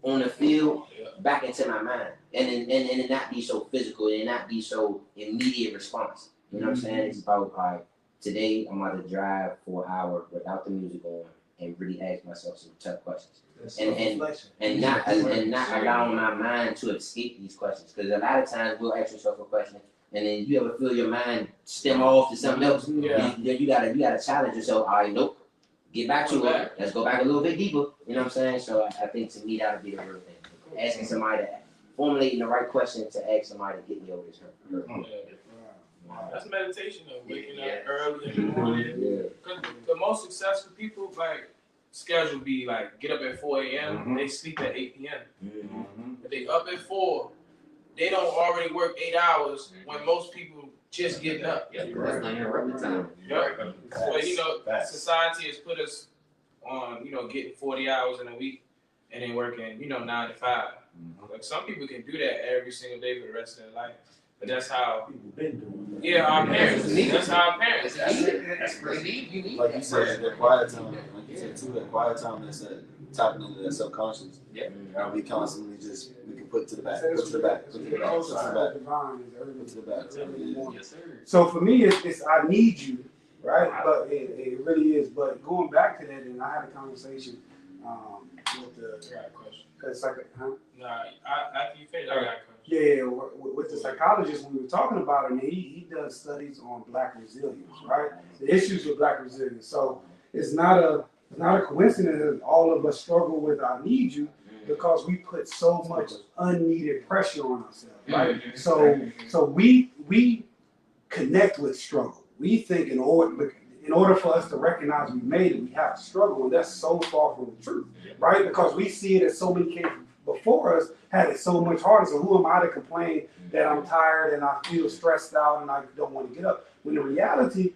[SPEAKER 4] on the field back into my mind. And it not be so physical and not be so immediate response. You know what I'm saying? It's about like today I'm about to drive for an hour without the music on and really ask myself some tough questions. And not allowing my mind to escape these questions. Because a lot of times we'll ask yourself a question and then you ever feel your mind stem off to something else. Then you gotta challenge yourself. All right, nope. Get back to it. Let's go back a little bit deeper. You know what I'm saying? So I think to me that would be the real thing. Asking somebody to formulating the right question to ask somebody to get me over this hurt.
[SPEAKER 5] That's meditation though. Waking up early in the morning. Because the most successful people like schedule be like get up at 4 a.m. They sleep at 8 p.m. If they up at 4, they don't already work 8 hours when most people just getting up.
[SPEAKER 6] That's not interrupted time.
[SPEAKER 5] But society has put us on, getting 40 hours in a week and then working, 9 to 5. Like some people can do that every single day for the rest of their life. But that's how people been doing it. Yeah, our parents. That's how our parents.
[SPEAKER 6] That's really you need.
[SPEAKER 2] Like you said, that quiet time. Like you said too, that quiet time that's tapping into that subconscious. We constantly we can put to the back, put to the back, put to the back, put to the back, put to the back.
[SPEAKER 1] Yes, sir. So for me, it's I need you, right? But it really is. But going back to that, and I had a conversation with the.
[SPEAKER 5] I got a question.
[SPEAKER 1] It's like,
[SPEAKER 5] Nah, after you finish, I got a question.
[SPEAKER 1] Yeah, with the psychologist, we were talking about it, and he does studies on Black resilience, right? The issues with Black resilience. So it's not a coincidence that all of us struggle with I need you because we put so much unneeded pressure on ourselves, right? So we connect with struggle. We think in order for us to recognize we made it, we have to struggle, and that's so far from the truth, right? Because we see it as so many kids before us had it so much harder. So who am I to complain that I'm tired and I feel stressed out and I don't want to get up? When in reality,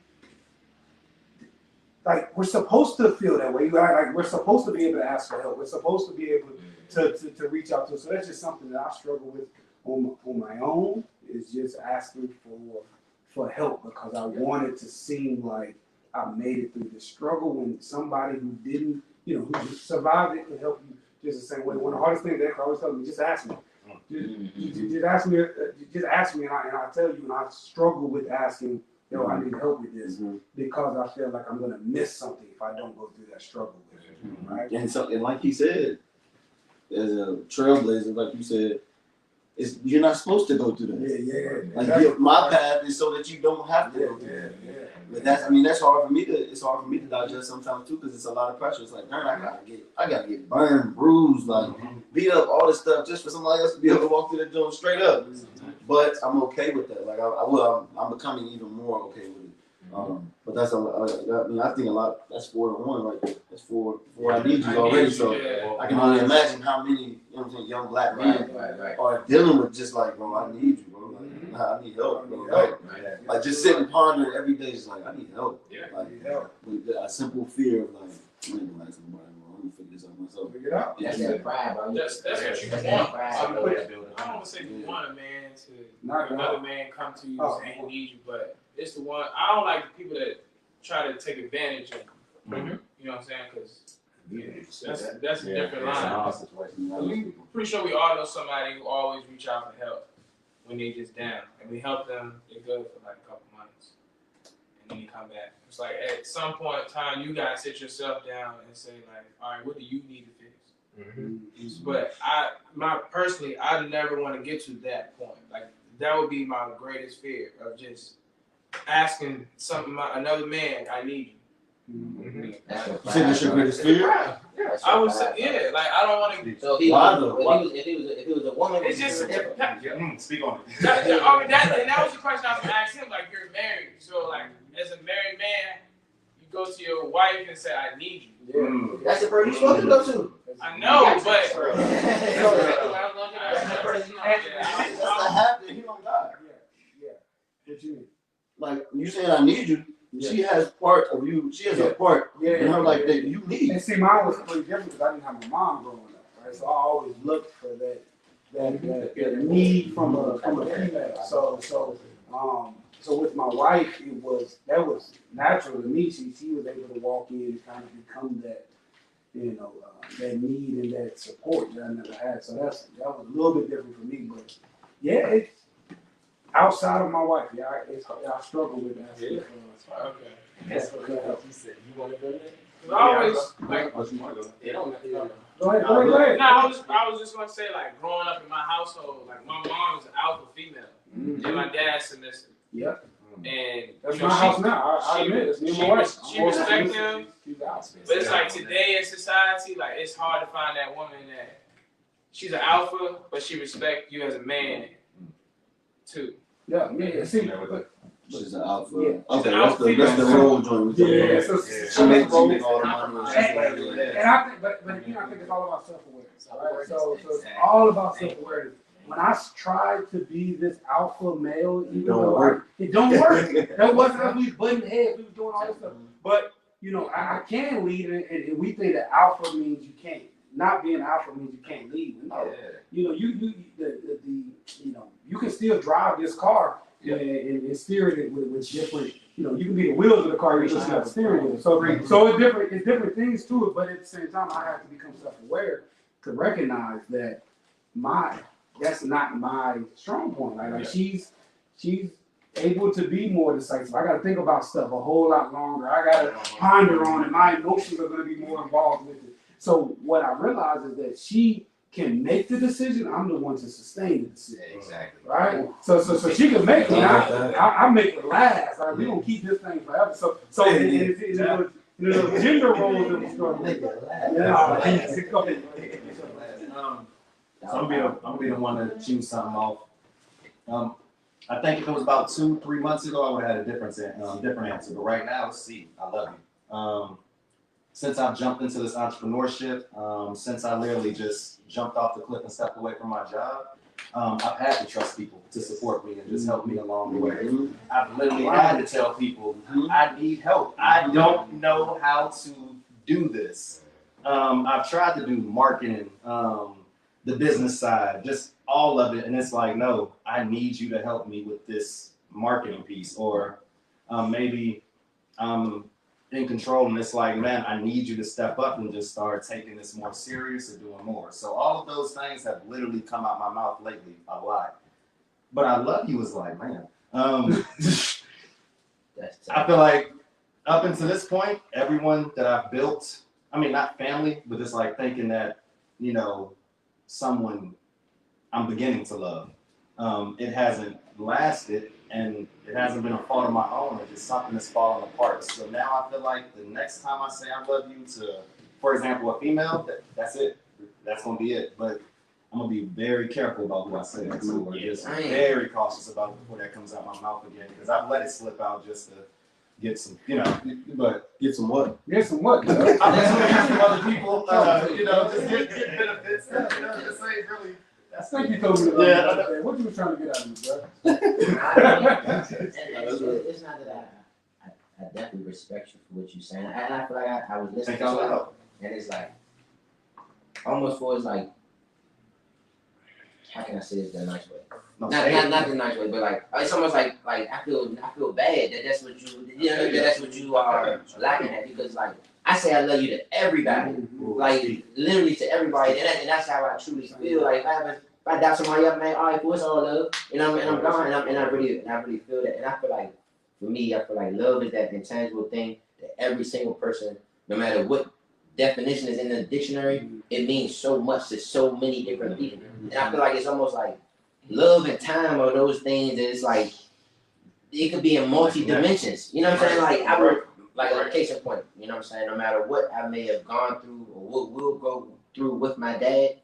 [SPEAKER 1] like we're supposed to feel that way. Like we're supposed to be able to ask for help. We're supposed to be able to reach out to. So that's just something that I struggle with on my own. Is just asking for help because I want it to seem like I made it through the struggle when somebody who didn't, who just survived it could help you just the same way. One of the hardest things that I always tell me, just ask me. Just ask me, and I tell you, and I struggle with asking, I need help with this because I feel like I'm gonna miss something if I don't go through that struggle with it, right?
[SPEAKER 2] And like he said, as a trailblazer, like you said, you're not supposed to go through that. Like my path is so that you don't have to go through that. But that's hard for me to digest sometimes too, because it's a lot of pressure. It's like, man, I gotta get burned, bruised, like beat up, all this stuff just for somebody else to be able to walk through the door straight up. But I'm okay with that. Like I'm becoming even more okay with it. But that's I think a lot. That's 4 to 1, right? That's four I need you already. So I can only imagine how many young Black men are dealing with just like, bro, I need you, bro. Like, I need help, bro. Like just sitting and pondering every day, just like I need help. With a simple fear of like, I ain't gonna ask somebody, bro. I'm gonna figure this out myself.
[SPEAKER 1] Figure it out.
[SPEAKER 4] That's that pride, bro.
[SPEAKER 5] That's what you want. I don't want to say you want a man to another man come to you saying he needs you, but it's the one. I don't like the people that try to take advantage of you. You know what I'm saying? Because that's a different line. I'm pretty sure we all know somebody who always reach out for help. when they just down, and we help them get good for like a couple months, and then you come back. It's like at some point in time, you gotta sit yourself down and say like, all right, what do you need to fix? But personally, I never want to get to that point. Like that would be my greatest fear of just asking another man, I need you.
[SPEAKER 4] That's
[SPEAKER 2] You said that's your greatest fear?
[SPEAKER 5] I would say, yeah, like I don't want to.
[SPEAKER 4] So if it was a woman,
[SPEAKER 5] It's just
[SPEAKER 7] Yeah, speak on it.
[SPEAKER 5] that was the question I was gonna ask him. Like you're married, so like as a married man, you go to your wife and say, I need you.
[SPEAKER 4] That's the person you're supposed to go to.
[SPEAKER 5] I know, but
[SPEAKER 2] He don't die.
[SPEAKER 1] What you mean?
[SPEAKER 2] Like you saying, I need you. She has part of you. She has a part in her life that you need.
[SPEAKER 1] And see, mine was pretty different because I didn't have my mom growing up, right? So I always looked for that need from a female. So with my wife, that was natural to me. She was able to walk in and kind of become that, that need and that support that I never had. So that was a little bit different for me. But yeah, it's outside of my wife. I struggle with that.
[SPEAKER 5] Okay.
[SPEAKER 1] That's what helps.
[SPEAKER 6] You said you want to go there?
[SPEAKER 5] I always like.
[SPEAKER 6] They don't have to go.
[SPEAKER 1] Go ahead.
[SPEAKER 5] No, I was just gonna say like growing up in my household, like my mom was an alpha female, and my dad's submissive.
[SPEAKER 1] Yeah.
[SPEAKER 5] And
[SPEAKER 1] That's my house now. I admit it. It's me and my wife.
[SPEAKER 5] She respects him,
[SPEAKER 6] But
[SPEAKER 5] but it's like today in society, like it's hard to find that woman that she's an alpha, but she respects you as a man too.
[SPEAKER 1] Yeah. See,
[SPEAKER 2] She's an alpha.
[SPEAKER 1] Yeah.
[SPEAKER 2] Okay, that's the role joint.
[SPEAKER 1] Yeah.
[SPEAKER 2] She makes all the money.
[SPEAKER 1] And I think, but again, I think it's all about self-awareness. Right? So it's all about self-awareness. When I tried to be this alpha male, even though it don't work. That wasn't us. We butting heads. We was doing all this stuff. But I can lead, and we think that alpha means you can't. Not being alpha means you can't lead. No. You can still drive this car and steer it with different. You can be the wheels of the car. You just have the steering wheel. So it's different. It's different things to it. But at the same time, I have to become self-aware to recognize that that's not my strong point. Like she's able to be more decisive. I got to think about stuff a whole lot longer. I got to ponder on it. My emotions are going to be more involved with it. So what I realize is that she can make the decision. I'm the one to sustain the decision.
[SPEAKER 6] Exactly.
[SPEAKER 1] Right. So she can make it. I make it last. Right? We don't keep this thing forever. So the gender roles that we struggle with.
[SPEAKER 7] So I'm gonna be the one to choose something off. I think if it was about 2-3 months ago, I would have had a different answer. But right now, let's see. I love you. Since I've jumped into this entrepreneurship, since I literally just jumped off the cliff and stepped away from my job, I've had to trust people to support me and just help me along the way. I've literally had to tell people I need help. I don't know how to do this. I've tried to do marketing, the business side, just all of it, and it's like, no, I need you to help me with this marketing piece, or maybe I'm in control, and it's like, man, I need you to step up and just start taking this more serious and doing more. So all of those things have literally come out my mouth lately a lot. But I love you is like, man, I feel like up until this point, everyone that I've built, I mean, not family, but it's like thinking that, someone I'm beginning to love. It hasn't lasted, and it hasn't been a fault of my own. It's just something that's falling apart. So now I feel like the next time I say I love you to, for example, a female, that's it. That's gonna be it. But I'm gonna be very careful about who I say that to, or just very cautious about before that comes out my mouth again, because I've let it slip out just to get some, but
[SPEAKER 2] Get some what?
[SPEAKER 1] Get some what?
[SPEAKER 7] I'm just gonna some other people, just get benefits. This ain't really.
[SPEAKER 1] I think you told me about that. What you was trying to get out of me, bro?
[SPEAKER 4] It's not that I definitely respect you for what you're saying. And I feel like I was listening to
[SPEAKER 7] it,
[SPEAKER 4] and it's like, almost for it's like, how can I say this in a nice way? Not the nice way, but like it's almost like I feel bad that that's what that's what you are lacking at, because like I say I love you to everybody, like literally to everybody, and that's how I truly feel. Like if I dap somebody up, man, all right, cool, it's all love. And I'm gone, and I really feel that. And I feel like, for me, I feel like love is that intangible thing that every single person, no matter what definition is in the dictionary, it means so much to so many different people. And I feel like it's almost like love and time are those things that it's like, it could be in multi dimensions. You know what I'm saying? Like, I would, like a case in point, you know what I'm saying? No matter what I may have gone through or what will go through with my dad,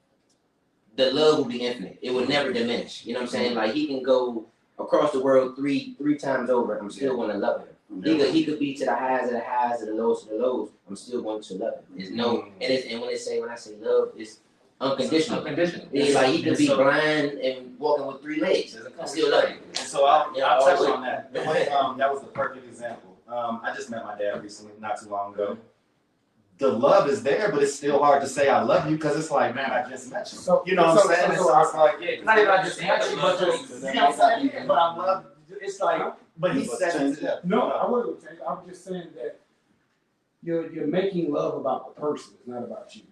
[SPEAKER 4] the love will be infinite. It will never diminish. You know what I'm saying? Like, he can go across the world three times over. I'm still going to love him. He could be to the highs of the highs, to the lows of the lows. I'm still going to love him. There's no, and when I say love, it's unconditional. It's like he could be blind and walking with 3 legs. I still love him.
[SPEAKER 7] And so I'll touch on that. The way, that was the perfect example. I just met my dad recently, not too long ago. The love is there, but it's still hard to say I love you because it's like, man, I just met you.
[SPEAKER 1] So,
[SPEAKER 7] You know what I'm saying?
[SPEAKER 1] so
[SPEAKER 7] It's like, not even I just met you, but just, you know what I'm saying? But I love, it's like, but he said it to them.
[SPEAKER 1] no, I wasn't saying. I was just saying that you're making love about the person. It's not about you,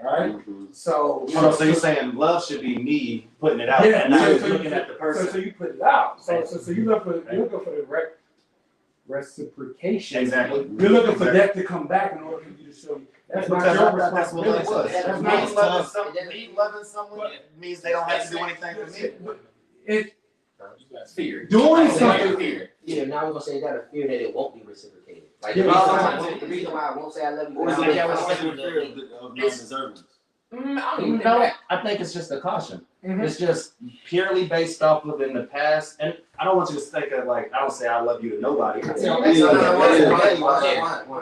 [SPEAKER 1] right? So,
[SPEAKER 7] So you're saying love should be me putting it out, and not looking at the person.
[SPEAKER 1] So you put it out. So you look for the reciprocation.
[SPEAKER 7] Exactly.
[SPEAKER 1] You're looking for that to come back in order for you to show you. That's not your responsibility.
[SPEAKER 7] That's not me loving someone means they don't have to do anything for me.
[SPEAKER 1] It
[SPEAKER 6] Fear.
[SPEAKER 1] doing something.
[SPEAKER 6] Fear.
[SPEAKER 4] Yeah, now we're gonna say you got a fear that it won't be reciprocated. Like,
[SPEAKER 1] Yeah,
[SPEAKER 4] the reason why I won't say I love you.
[SPEAKER 2] Or is
[SPEAKER 4] I
[SPEAKER 2] it
[SPEAKER 4] love
[SPEAKER 2] like
[SPEAKER 4] you,
[SPEAKER 2] a fear of non-deserving?
[SPEAKER 6] I don't even think
[SPEAKER 7] No,
[SPEAKER 6] that.
[SPEAKER 7] I think it's just a caution. It's just purely based off of in the past, and I don't want you to think of like I don't say I love you to nobody.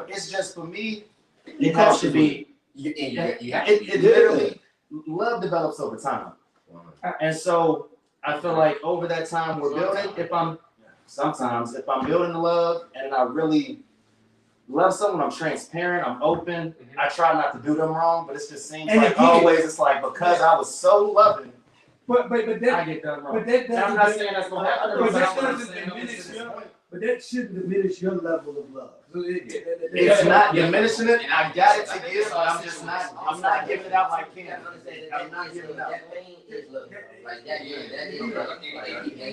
[SPEAKER 7] It's just for me, it has to be. It literally love develops over time, and so I feel like over that time we're building. If I'm building the love and I really love someone, I'm transparent, I'm open. I try not to do them wrong, but it just seems
[SPEAKER 1] And
[SPEAKER 7] like
[SPEAKER 1] again,
[SPEAKER 7] always it's like because I was so loving.
[SPEAKER 1] But
[SPEAKER 7] I
[SPEAKER 1] that
[SPEAKER 7] get done wrong.
[SPEAKER 1] but that
[SPEAKER 7] And I'm not saying that's gonna happen.
[SPEAKER 1] But that
[SPEAKER 7] I'm
[SPEAKER 1] doesn't
[SPEAKER 7] saying
[SPEAKER 1] diminish but that shouldn't diminish your level of love.
[SPEAKER 7] it's not diminishing it, and I got it to give, but I'm not giving it out like candy. I'm not giving it out.
[SPEAKER 4] That pain is love. Like that is love. Like,
[SPEAKER 6] You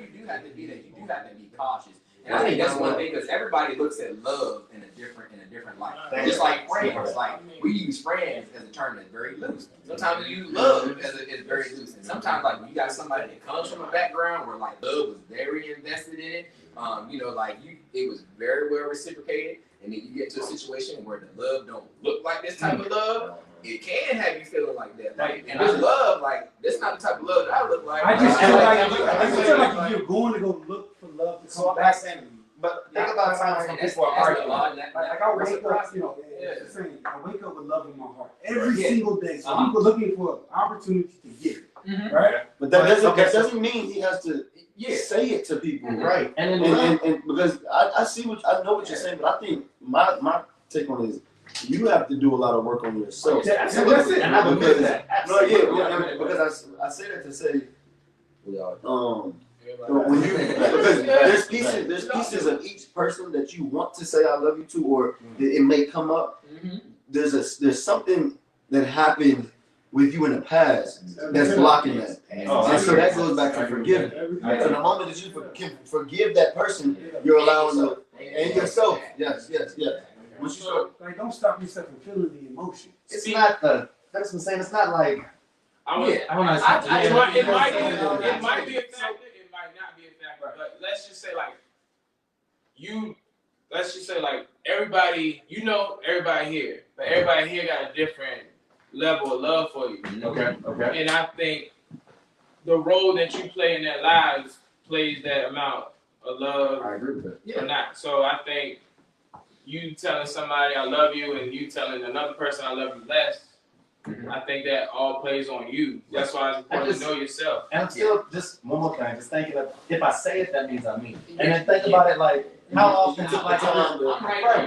[SPEAKER 6] do have to be there. You do have to be cautious. And I think that's one thing because everybody looks at love in a different light. Just like friends, like we use friends as a term that's very loose. Sometimes we use love as very loose. And sometimes like when you got somebody that comes from a background where like love was very invested in it, it was very well reciprocated, and then you get to a situation where the love don't look like this type of love. It can have you feeling like that. Like, and this love, like, this not the type of love that I look like.
[SPEAKER 1] I just feel like you're going to go look for love to
[SPEAKER 7] So
[SPEAKER 1] come
[SPEAKER 7] I'm
[SPEAKER 1] back.
[SPEAKER 7] not saying, but think about times when people are arguing.
[SPEAKER 1] Like I wake up, it's the same. I wake up with love in my heart every single day. So people looking for an opportunity to get it, right?
[SPEAKER 2] But that doesn't mean he has to say it to people,
[SPEAKER 7] Right.
[SPEAKER 2] And because I know what you're saying, but I think my take on it is you have to do a lot of work on yourself.
[SPEAKER 1] That's it.
[SPEAKER 7] And I believe that.
[SPEAKER 2] Because I say that to say,
[SPEAKER 4] we are.
[SPEAKER 2] when you because there's pieces of each person that you want to say I love you to, or it may come up. There's something that happened with you in the past that's blocking that, and so that goes back to forgiving. So the moment that you can forgive that person, you're allowing them and yourself. Yes. Once you start,
[SPEAKER 1] Like, don't stop yourself from feeling the emotion.
[SPEAKER 7] It's not the. That's what I'm saying. It's not like.
[SPEAKER 5] I would,
[SPEAKER 7] I don't know.
[SPEAKER 5] it might be a factor, it might not be a factor, but let's just say everybody, everybody here, but everybody here got a different level of love for you.
[SPEAKER 7] Okay.
[SPEAKER 5] And I think the role that you play in their lives plays that amount of love
[SPEAKER 7] I agree with that.
[SPEAKER 5] or not. So I think you telling somebody I love you and you telling another person I love you less, I think that all plays on you. That's why it's important to know yourself.
[SPEAKER 7] And I'm still just one more thing, just thinking of if I say it, that means I mean it. And then think about it like how often is it like
[SPEAKER 6] I'm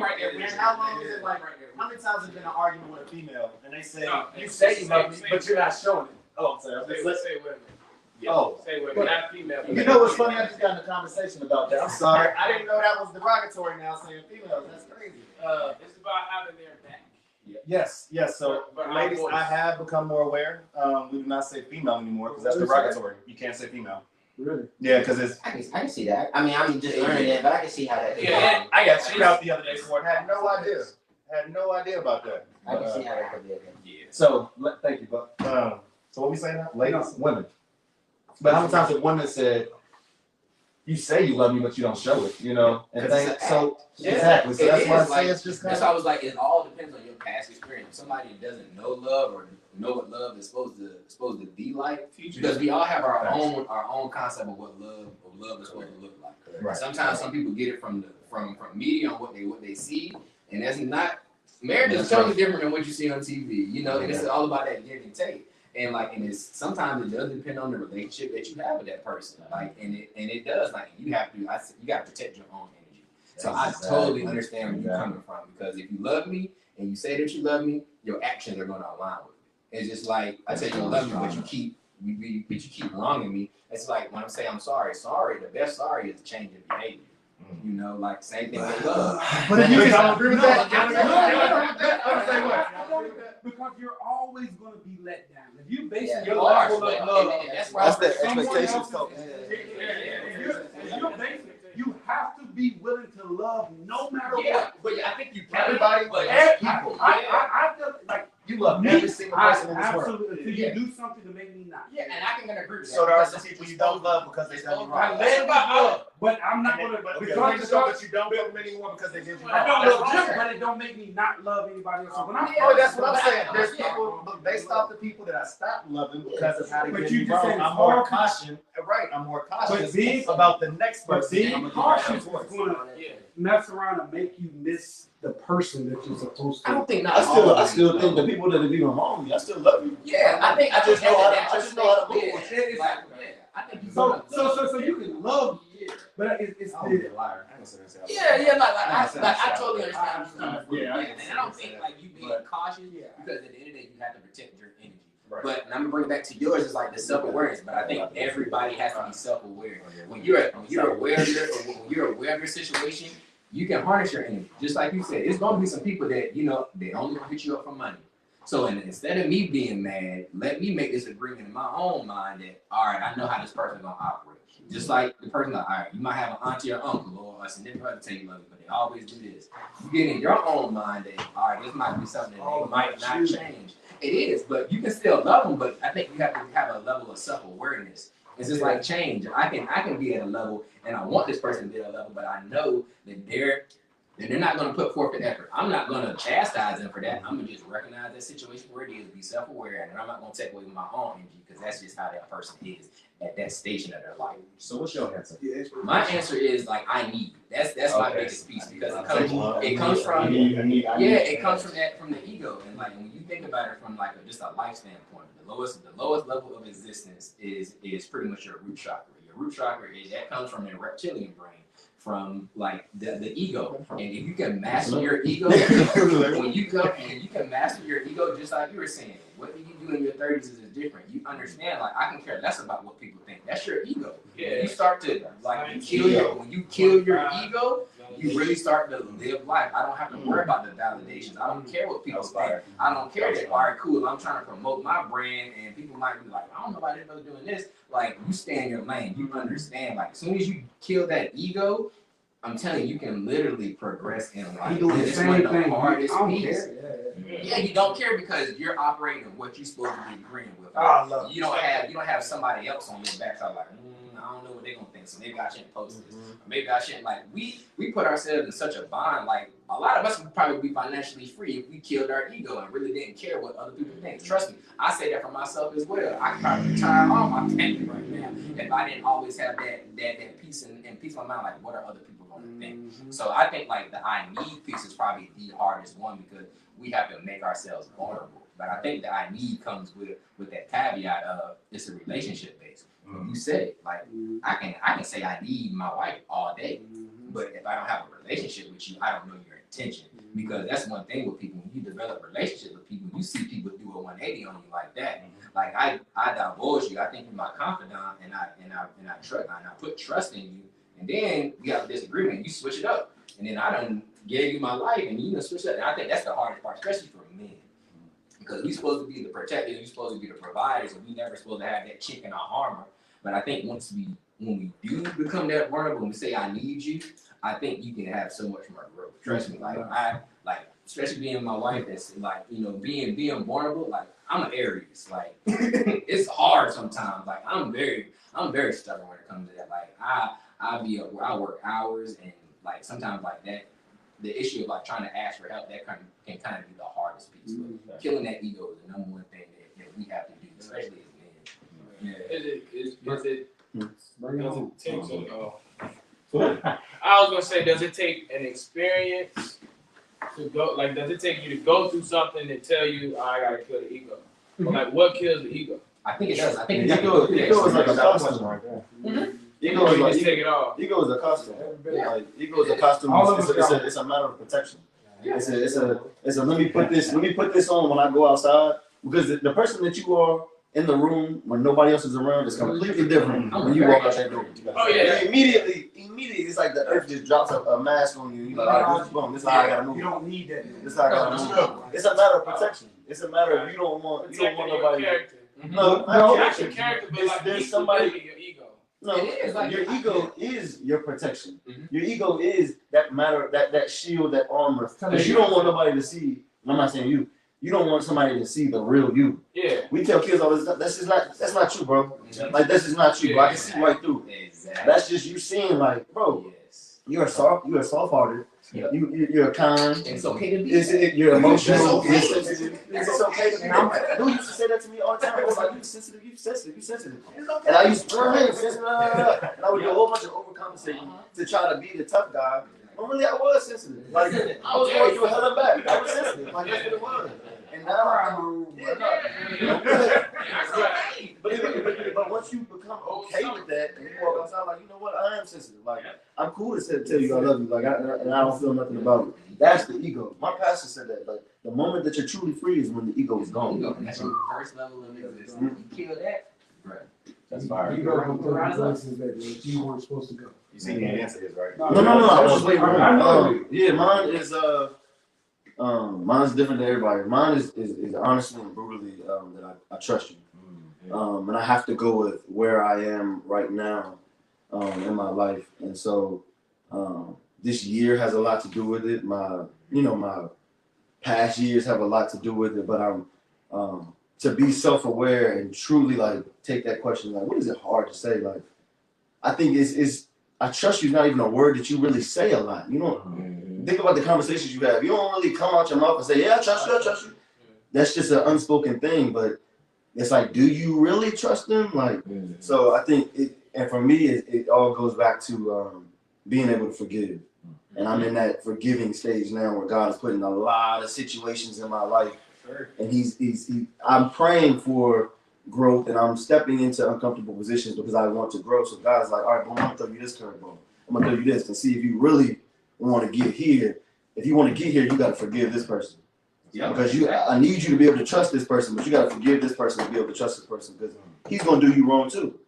[SPEAKER 6] right there.
[SPEAKER 7] And how long is it like how many times has been an argument with a female and they say
[SPEAKER 5] You say you love me, but you're not showing it.
[SPEAKER 7] oh I'm sorry.
[SPEAKER 5] Say women.
[SPEAKER 7] Oh.
[SPEAKER 5] Say women, not female.
[SPEAKER 7] You know what's funny? I just got in a conversation about that. I'm sorry. I didn't know that was derogatory now saying females. That's crazy.
[SPEAKER 5] It's about having their back.
[SPEAKER 7] Yes. So,
[SPEAKER 5] But
[SPEAKER 7] ladies,
[SPEAKER 5] boys.
[SPEAKER 7] I have become more aware. We do not say female anymore because that's derogatory. You can't say female.
[SPEAKER 1] Really?
[SPEAKER 7] Yeah, because it's.
[SPEAKER 4] I can see that. I mean, I'm just learning it, but I can see how that.
[SPEAKER 5] Yeah,
[SPEAKER 7] I got chewed out the other day for it. Had no idea. Had no idea about that.
[SPEAKER 4] I can see how that could be.
[SPEAKER 5] Yeah.
[SPEAKER 7] So, thank you. But so what we say now? Ladies, women. But how many times have women said, "You say you love me, but you don't show it," you know? And so
[SPEAKER 6] Yeah.
[SPEAKER 7] exactly. So
[SPEAKER 6] It
[SPEAKER 7] that's why I
[SPEAKER 6] is,
[SPEAKER 7] say
[SPEAKER 6] like,
[SPEAKER 7] it's just kind
[SPEAKER 6] That's
[SPEAKER 7] of.
[SPEAKER 6] why I was like, it all depends on your past experience. Somebody who doesn't know love or know what love is supposed to be like, because we all have our own concept of what love is supposed to look like.
[SPEAKER 7] Right.
[SPEAKER 6] Sometimes some people get it from media on what they see, and that's not. Marriage is totally different than what you see on TV, you know, and it's all about that give and take. And it's sometimes it does depend on the relationship that you have with that person. And it does, you have to protect your own energy. So I totally understand where you're coming from, because if you love me and you say that you love me, your actions are gonna align with it. It's just like I say you love me, but you keep wronging me. It's like when I say I'm sorry, the best sorry is a change in behavior. You know, like same thing with love.
[SPEAKER 7] But if you don't agree with that,
[SPEAKER 1] Because you're always going to be let down. If you base
[SPEAKER 6] Yeah,
[SPEAKER 1] your
[SPEAKER 6] you are,
[SPEAKER 1] level
[SPEAKER 6] but-
[SPEAKER 1] of love,
[SPEAKER 6] and that's
[SPEAKER 2] That's
[SPEAKER 6] why
[SPEAKER 2] the
[SPEAKER 1] someone
[SPEAKER 2] expectations
[SPEAKER 1] else's-
[SPEAKER 2] talk.
[SPEAKER 1] if you're basing, you have to be willing to love no matter
[SPEAKER 6] yeah,
[SPEAKER 1] what.
[SPEAKER 6] but I think you can.
[SPEAKER 7] Everybody,
[SPEAKER 6] but
[SPEAKER 1] I feel like
[SPEAKER 7] you love
[SPEAKER 1] me,
[SPEAKER 7] every single person in this world.
[SPEAKER 1] absolutely, until you do something to make me not.
[SPEAKER 6] yeah, and I can agree with that.
[SPEAKER 7] So there are
[SPEAKER 6] because
[SPEAKER 7] some people you don't love because they done you
[SPEAKER 1] I
[SPEAKER 7] wrong.
[SPEAKER 1] love love, but I'm not
[SPEAKER 7] Okay,
[SPEAKER 1] gonna
[SPEAKER 7] but
[SPEAKER 1] because
[SPEAKER 7] you don't love them anymore because they did you
[SPEAKER 1] I
[SPEAKER 7] wrong.
[SPEAKER 1] don't love them, but it don't make me not love anybody else. So when I
[SPEAKER 7] Oh, that's what I'm saying.
[SPEAKER 6] Yeah.
[SPEAKER 7] There's people, look, based off the people that I stopped loving because of how they
[SPEAKER 1] But
[SPEAKER 7] did
[SPEAKER 1] you
[SPEAKER 7] me
[SPEAKER 1] just
[SPEAKER 7] wrong,
[SPEAKER 1] said
[SPEAKER 7] I'm
[SPEAKER 1] it's
[SPEAKER 7] more
[SPEAKER 1] hard.
[SPEAKER 7] cautious. Right, I'm more cautious
[SPEAKER 1] being-
[SPEAKER 7] about the next
[SPEAKER 1] but
[SPEAKER 7] person.
[SPEAKER 1] being
[SPEAKER 7] I'm gonna
[SPEAKER 1] cautious
[SPEAKER 7] do that
[SPEAKER 1] is gonna
[SPEAKER 5] Yeah.
[SPEAKER 1] mess around and make you miss the person that you're supposed
[SPEAKER 6] I
[SPEAKER 1] to.
[SPEAKER 6] don't think not.
[SPEAKER 2] I still think the people that have even wronged me, I still love you.
[SPEAKER 6] Yeah, I just know how to move.
[SPEAKER 1] Yeah.
[SPEAKER 6] I think you
[SPEAKER 1] So you can love, but it's
[SPEAKER 7] I'm a liar. I ain't gonna say that.
[SPEAKER 6] I totally understand.
[SPEAKER 1] Yeah.
[SPEAKER 6] And I don't think you being cautious,
[SPEAKER 1] Yeah.
[SPEAKER 6] because at the end of the day you have to protect your energy.
[SPEAKER 7] Right.
[SPEAKER 6] But and I'm gonna bring it back to yours, is like the self-awareness. But I think everybody has to be self-aware. When you're aware of your situation, you can harness your energy. Just like you said, it's gonna be some people that they only gonna hit you up for money. So instead of me being mad, let me make this agreement in my own mind that, all right, I know how this person's gonna operate. Just like the person, all right, you might have an auntie or uncle or a significant other tell you love you, but they always do this. You get in your own mind that, all right, this might be something that they might not change. It is, but you can still love them. But I think you have to have a level of self-awareness. It's just like change. I can be at a level, and I want this person to be at a level, but I know that they're not going to put forth an effort. I'm not going to chastise them for that. I'm going to just recognize that situation where it is, be self-aware, and I'm not going to take away my own energy, because that's just how that person is at that station of their life.
[SPEAKER 7] So what's your answer?
[SPEAKER 6] My answer is I need. That's my biggest piece, because it comes from it comes from the ego, and when you think about it from just a life standpoint, the lowest level of existence is pretty much your root chakra. Your root chakra that comes from the reptilian brain, from the ego. And if you can master your ego, when you can master your ego, just like you were saying, what you do in your 30s is different. You understand, I can care less about what people think. That's your ego.
[SPEAKER 5] Yeah.
[SPEAKER 6] When you start to when you kill your ego, you really start to live life. I don't have to worry about the validations. I don't care what people think. I don't care that, all right, cool, I'm trying to promote my brand, and people might be like, I don't know why they're doing this. You stay in your lane. You understand. As soon as you kill that ego, I'm telling you, you can literally progress in life.
[SPEAKER 1] You doing the
[SPEAKER 6] It's
[SPEAKER 1] same
[SPEAKER 6] one of the
[SPEAKER 1] thing.
[SPEAKER 6] hardest
[SPEAKER 1] I don't
[SPEAKER 6] piece.
[SPEAKER 1] care.
[SPEAKER 6] Yeah, you don't care because you're operating in what you're supposed to be agreeing with.
[SPEAKER 1] I love it.
[SPEAKER 6] You don't have somebody else on your back. So I don't know what they're gonna think. So maybe I shouldn't post this. Or maybe I shouldn't we put ourselves in such a bind. A lot of us would probably be financially free if we killed our ego and really didn't care what other people think. Trust me, I say that for myself as well. I could probably retire all my family right now if I didn't always have that peace and peace of my mind. What are other people gonna think? So I think the I need piece is probably the hardest one, because we have to make ourselves vulnerable. But I think the I need comes with that caveat of it's a relationship based. You said it, I can say I need my wife all day, but if I don't have a relationship with you, I don't know your intention. Because that's one thing with people. When you develop a relationship with people, you see people do a 180 on you like that. I divulge you. I think you're my confidant, and I put trust in you. And then we have a disagreement. You switch it up, and then I done gave you my life, and you know switch up. And I think that's the hardest part, especially for men, because we supposed to be the protectors, we supposed to be the providers, and we never supposed to have that chick in our armor. But I think when we do become that vulnerable and we say I need you, I think you can have so much more growth. Trust me, especially being my wife, that's like, you know, being vulnerable. Like, I'm an Aries. Like, it's hard sometimes. Like, I'm very stubborn when it comes to that. Like, I work hours, and like sometimes like that, the issue of like trying to ask for help, that can kind of be the hardest piece. But killing that ego is the number one thing that we have to do, especially as men. Yeah.
[SPEAKER 5] Does it take I was gonna say, does it take an experience to go? Like, does it take you to go through something to tell you, oh, I gotta kill the ego? Like, what kills the ego?
[SPEAKER 6] I think it does. I think
[SPEAKER 2] Ego is like a custom right there. Ego is like,
[SPEAKER 5] just take it off.
[SPEAKER 2] ego is a custom. Like, ego is a custom. It's a matter of protection. It's a let me put this on when I go outside, because the person that you are in the room when nobody else is around is completely different when you walk out that door.
[SPEAKER 5] Oh yeah.
[SPEAKER 2] Immediately it's like the earth just drops a mask on you. You're like, all right, boom, this is how I gotta move.
[SPEAKER 1] You don't need that.
[SPEAKER 2] This is how I gotta move. It's a matter of protection. It's a matter of you don't want nobody.
[SPEAKER 5] Character.
[SPEAKER 2] No,
[SPEAKER 5] Actually, character, but like
[SPEAKER 2] there's
[SPEAKER 5] your ego.
[SPEAKER 2] No,
[SPEAKER 6] It is like
[SPEAKER 2] your ego is your protection.
[SPEAKER 6] Mhm.
[SPEAKER 2] Your ego is that shield, that armor. Because you don't want nobody to see. I'm not saying you. You don't want somebody to see the real you.
[SPEAKER 5] Yeah.
[SPEAKER 2] We tell kids all this stuff. That's not true, bro. Like, that's just not true, bro. I can see right through.
[SPEAKER 6] Exactly.
[SPEAKER 2] That's just you seeing, like, bro,
[SPEAKER 6] Yes.
[SPEAKER 2] you're soft-hearted.
[SPEAKER 6] Yep.
[SPEAKER 2] You're kind.
[SPEAKER 6] And it's okay to be.
[SPEAKER 2] You're emotional.
[SPEAKER 6] It's
[SPEAKER 2] Sensitive. It's okay to be. Dude used to say that to me all the time. I was like, you sensitive. And I used to sensitive. And I would do a whole bunch of overcompensating to try to be the tough guy. But really, I was sensitive. Like, I was going through hell and back. I was sensitive. Like, that's what it was. And now but once you become okay with that, and you walk outside like, you know what, I am sensitive. Like, I'm cool to tell you I love you. Like, and I don't feel nothing about it. That's the ego. My pastor said that. Like, the moment that you're truly free is when the ego is gone.
[SPEAKER 6] That's your first level of existence. You kill that, bro.
[SPEAKER 7] That's fire.
[SPEAKER 1] You go from places that you weren't supposed to go.
[SPEAKER 7] You see the answer is right.
[SPEAKER 2] No. I was waiting.
[SPEAKER 1] I know.
[SPEAKER 2] Yeah, mine is mine's different than everybody. Mine is honestly and brutally that I trust you. And I have to go with where I am right now in my life. And so this year has a lot to do with it. My past years have a lot to do with it. But I'm to be self-aware and truly like take that question, like, what is it hard to say? Like, I think it's I trust you is not even a word that you really say a lot. You know, think about the conversations you have. You don't really come out your mouth and say, yeah, I trust you. That's just an unspoken thing, but it's like, do you really trust them? Like, so I think and for me, it all goes back to being able to forgive. And I'm in that forgiving stage now where God is putting a lot of situations in my life. And I'm praying for growth, and I'm stepping into uncomfortable positions because I want to grow. So God's like, all right, boom, I'm gonna throw you this curveball. I'm gonna throw you this and see if you really want to get here. If you want to get here, you gotta forgive this person. Yeah. Because I need you to be able to trust this person, but you gotta forgive this person to be able to trust this person because he's gonna do you wrong too.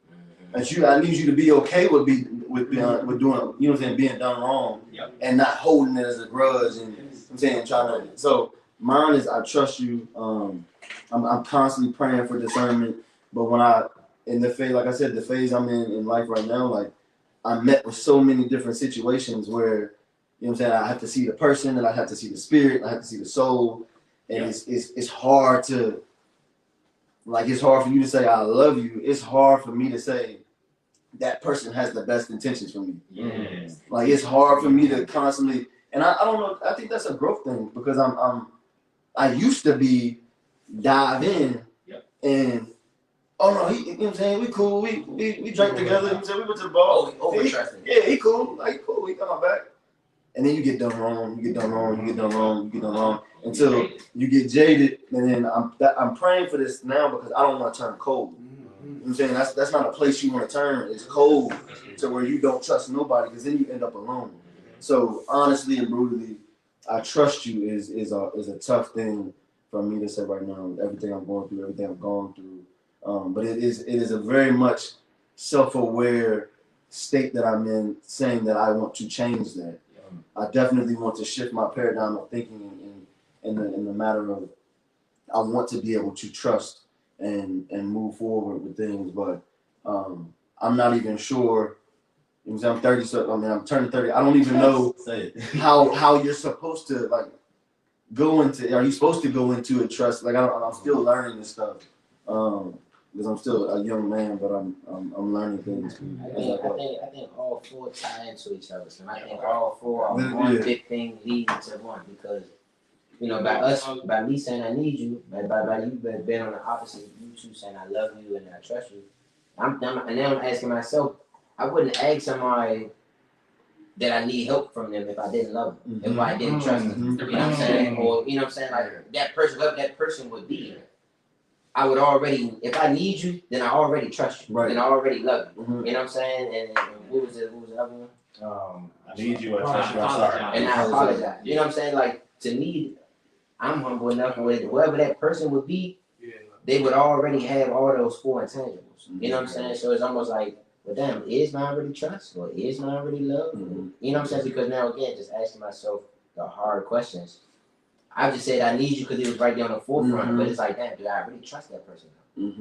[SPEAKER 2] And I need you to be okay with doing, you know what I'm saying, being done wrong, and not holding it as a grudge and I'm saying trying to. So mine is I trust you. I'm constantly praying for discernment, but when in the phase, like I said, the phase I'm in life right now, like I'm met with so many different situations where, you know what I'm saying, I have to see the person, and I have to see the spirit, I have to see the soul, and it's hard to, like, it's hard for you to say I love you. It's hard for me to say that person has the best intentions for me.
[SPEAKER 6] Yes.
[SPEAKER 2] Like, it's hard for me to constantly, and I don't know, I think that's a growth thing because I used to be dive in and oh no, you know what I'm saying, we cool, we drank together, you know what I'm saying, we went to the bar. He cool, like, he got my back. And then you get done wrong, until you get jaded, and then I'm praying for this now because I don't want to turn cold. You know what I'm saying? That's not a place you want to turn. It's cold to where you don't trust nobody because then you end up alone. So honestly and brutally, I trust you is a tough thing for me to say right now. Everything I'm going through, everything I've gone through, but it is a very much self-aware state that I'm in, saying that I want to change that. I definitely want to shift my paradigm of thinking in the matter of I want to be able to trust and move forward with things, but I'm not even sure. I'm 30, so I mean I'm turning 30. I don't even know how you're supposed to like go into. Are you supposed to go into a trust? Like I'm still learning this stuff because I'm still a young man, but I'm learning things.
[SPEAKER 4] I think all four tie into each other. So I think all four are one big thing leading to one because. You know, by me saying I need you, by you being on the opposite, you two saying I love you and I trust you. And then I'm asking myself, I wouldn't ask somebody that I need help from them if I didn't love them, if I didn't trust them. You know what I'm saying? Or you know what I'm saying? Like that person, whoever that person would be, I would already. If I need you, then I already trust you. Right. Then I already love you. You know what I'm saying? And what was the other one?
[SPEAKER 7] I need you. I trust you. I'm sorry.
[SPEAKER 4] And I apologize. You know what I'm saying? Like to me. I'm humble enough with whoever that person would be, they would already have all those four intangibles. You know what I'm saying? So it's almost like, well, damn, is mine really trust or is mine really love? You know what I'm saying? Because now again, just asking myself the hard questions. I just said I need you because it was right there on the forefront, but it's like, damn, do I really trust that person?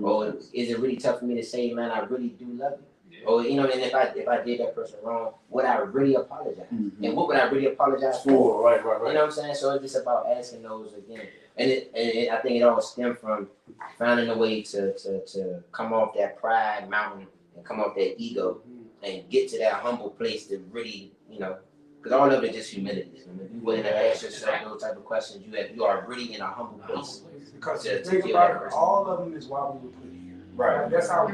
[SPEAKER 4] Or is it really tough for me to say, man, I really do love you? Or you know, and if I did that person wrong, would I really apologize? And what would I really apologize for?
[SPEAKER 2] Right.
[SPEAKER 4] You know what I'm saying? So it's just about asking those again. And I think it all stemmed from finding a way to come off that pride mountain and come off that ego and get to that humble place to really, you know, because all of it is just humility. If you willing to ask yourself those type of questions, you are really in a humble place.
[SPEAKER 1] Because think about it, all of them is why we were put here.
[SPEAKER 7] Right.
[SPEAKER 1] Like, that's our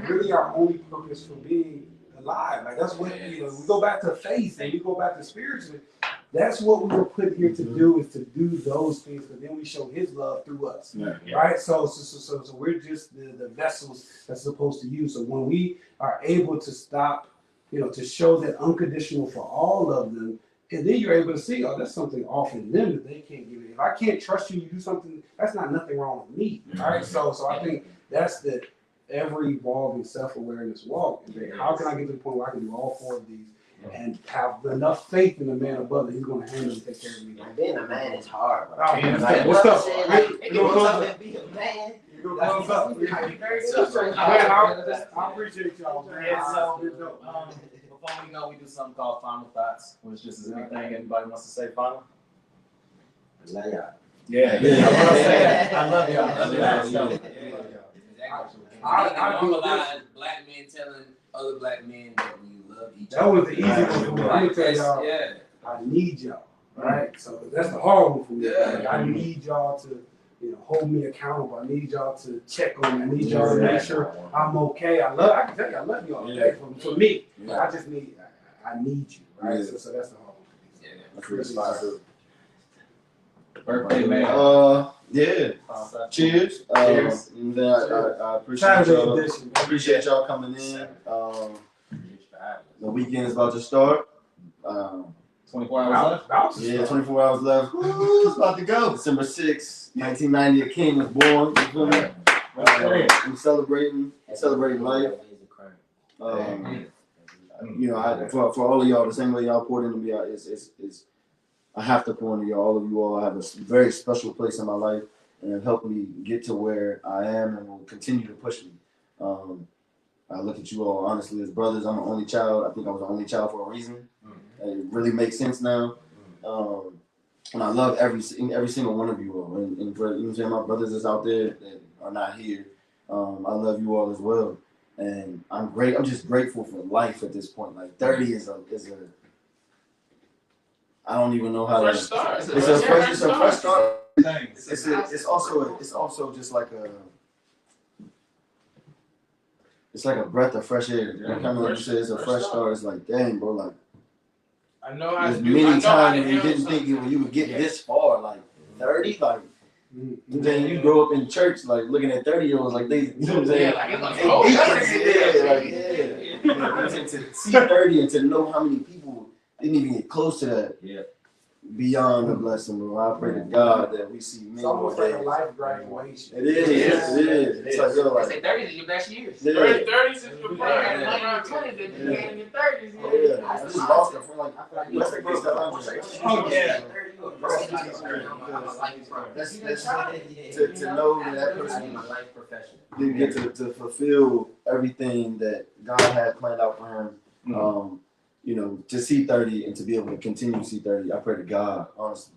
[SPEAKER 1] only purpose for being alive. Like that's what we go back to faith and we go back to spiritually. That's what we were put here to do is to do those things, but then we show His love through us, right? So we're just the vessels that's supposed to use. So when we are able to stop, to show that unconditional for all of them, and then you're able to see, oh, that's something off in them that they can't give it. If I can't trust you, you do something. That's not nothing wrong with me, right? So I think that's the ever-evolving self-awareness walk. How can I get to the point where I can do all four of these and have enough faith in the man above that He's going to handle and take care of me?
[SPEAKER 4] Being a man is hard.
[SPEAKER 1] What's up?
[SPEAKER 4] You up and be a man.
[SPEAKER 1] What's up? I appreciate y'all, man.
[SPEAKER 7] Before we go, we do something called Final Thoughts, which just is anything anybody wants to say final.
[SPEAKER 4] I love y'all.
[SPEAKER 7] I love y'all.
[SPEAKER 5] I normalize black men telling other black men that we love each other.
[SPEAKER 1] That was the easy one for me. Let me tell y'all, I need y'all, right? So that's the hard one for me. Like, I need y'all to, hold me accountable. I need y'all to check on me. I need y'all to make sure I'm okay. I can tell you, I love y'all. Okay? For me, I just need, I need you, right? So that's the hard one for me.
[SPEAKER 2] Responsive.
[SPEAKER 7] Birthday man.
[SPEAKER 2] Cheers.
[SPEAKER 7] Cheers.
[SPEAKER 2] I appreciate y'all coming in. The weekend is about to start.
[SPEAKER 7] 24 hours left?
[SPEAKER 2] Yeah, 24 hours left. It's about to go. December 6th, 1990, a king was born. You feel me? We're celebrating life. For all of y'all, the same way y'all poured into me, I have to pour into y'all. All of you all have a very special place in my life and have helped me get to where I am and will continue to push me. I look at you all honestly as brothers. I'm an only child. I think I was an only child for a reason. It really makes sense now. And I love every single one of you all. And for, you know what I'm saying, my brothers that's out there that are not here, I love you all as well. And I'm just grateful for life at this point. Like 30 is a I don't even know how to. It's a fresh start. It's also just like it's like a breath of fresh air. Kind of like you said, it's a fresh start. It's like, dang, bro, like
[SPEAKER 5] I know how
[SPEAKER 2] there's
[SPEAKER 5] to do.
[SPEAKER 2] many times when you didn't think you would get this far, like 30, like. Then you grow up in church, like looking at 30-year-olds, like they, you know what I'm saying? To see 30 and to know how many people didn't even get close to that. beyond a blessing, bro. I pray to God that we see many
[SPEAKER 1] It's
[SPEAKER 2] more
[SPEAKER 1] almost like a
[SPEAKER 2] days.
[SPEAKER 1] life graduation.
[SPEAKER 2] It is. It's like, yo,
[SPEAKER 4] They say
[SPEAKER 2] like,
[SPEAKER 4] 30s is your best years.
[SPEAKER 2] yeah.
[SPEAKER 5] 30s is your
[SPEAKER 4] You
[SPEAKER 5] prime.
[SPEAKER 4] had around 20s, then you had in your 30s.
[SPEAKER 2] Oh, yeah. I just lost it. Like, I feel like you have to get that on.
[SPEAKER 5] Oh, yeah.
[SPEAKER 2] To know that person
[SPEAKER 4] my life profession.
[SPEAKER 2] didn't get to fulfill everything that God had planned out for him. You know, to see 30 and to be able to continue to see 30, I pray to God, honestly,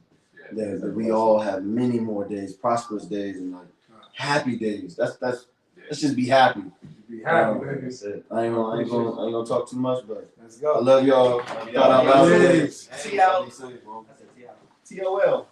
[SPEAKER 2] that we all have many more days, prosperous days, and like happy days. Let's just be happy.
[SPEAKER 1] Be happy, baby.
[SPEAKER 2] I ain't gonna talk too much, but
[SPEAKER 1] Let's
[SPEAKER 2] I
[SPEAKER 1] go.
[SPEAKER 2] love y'all. Shout out loud.
[SPEAKER 1] Yes.
[SPEAKER 2] T-O-L.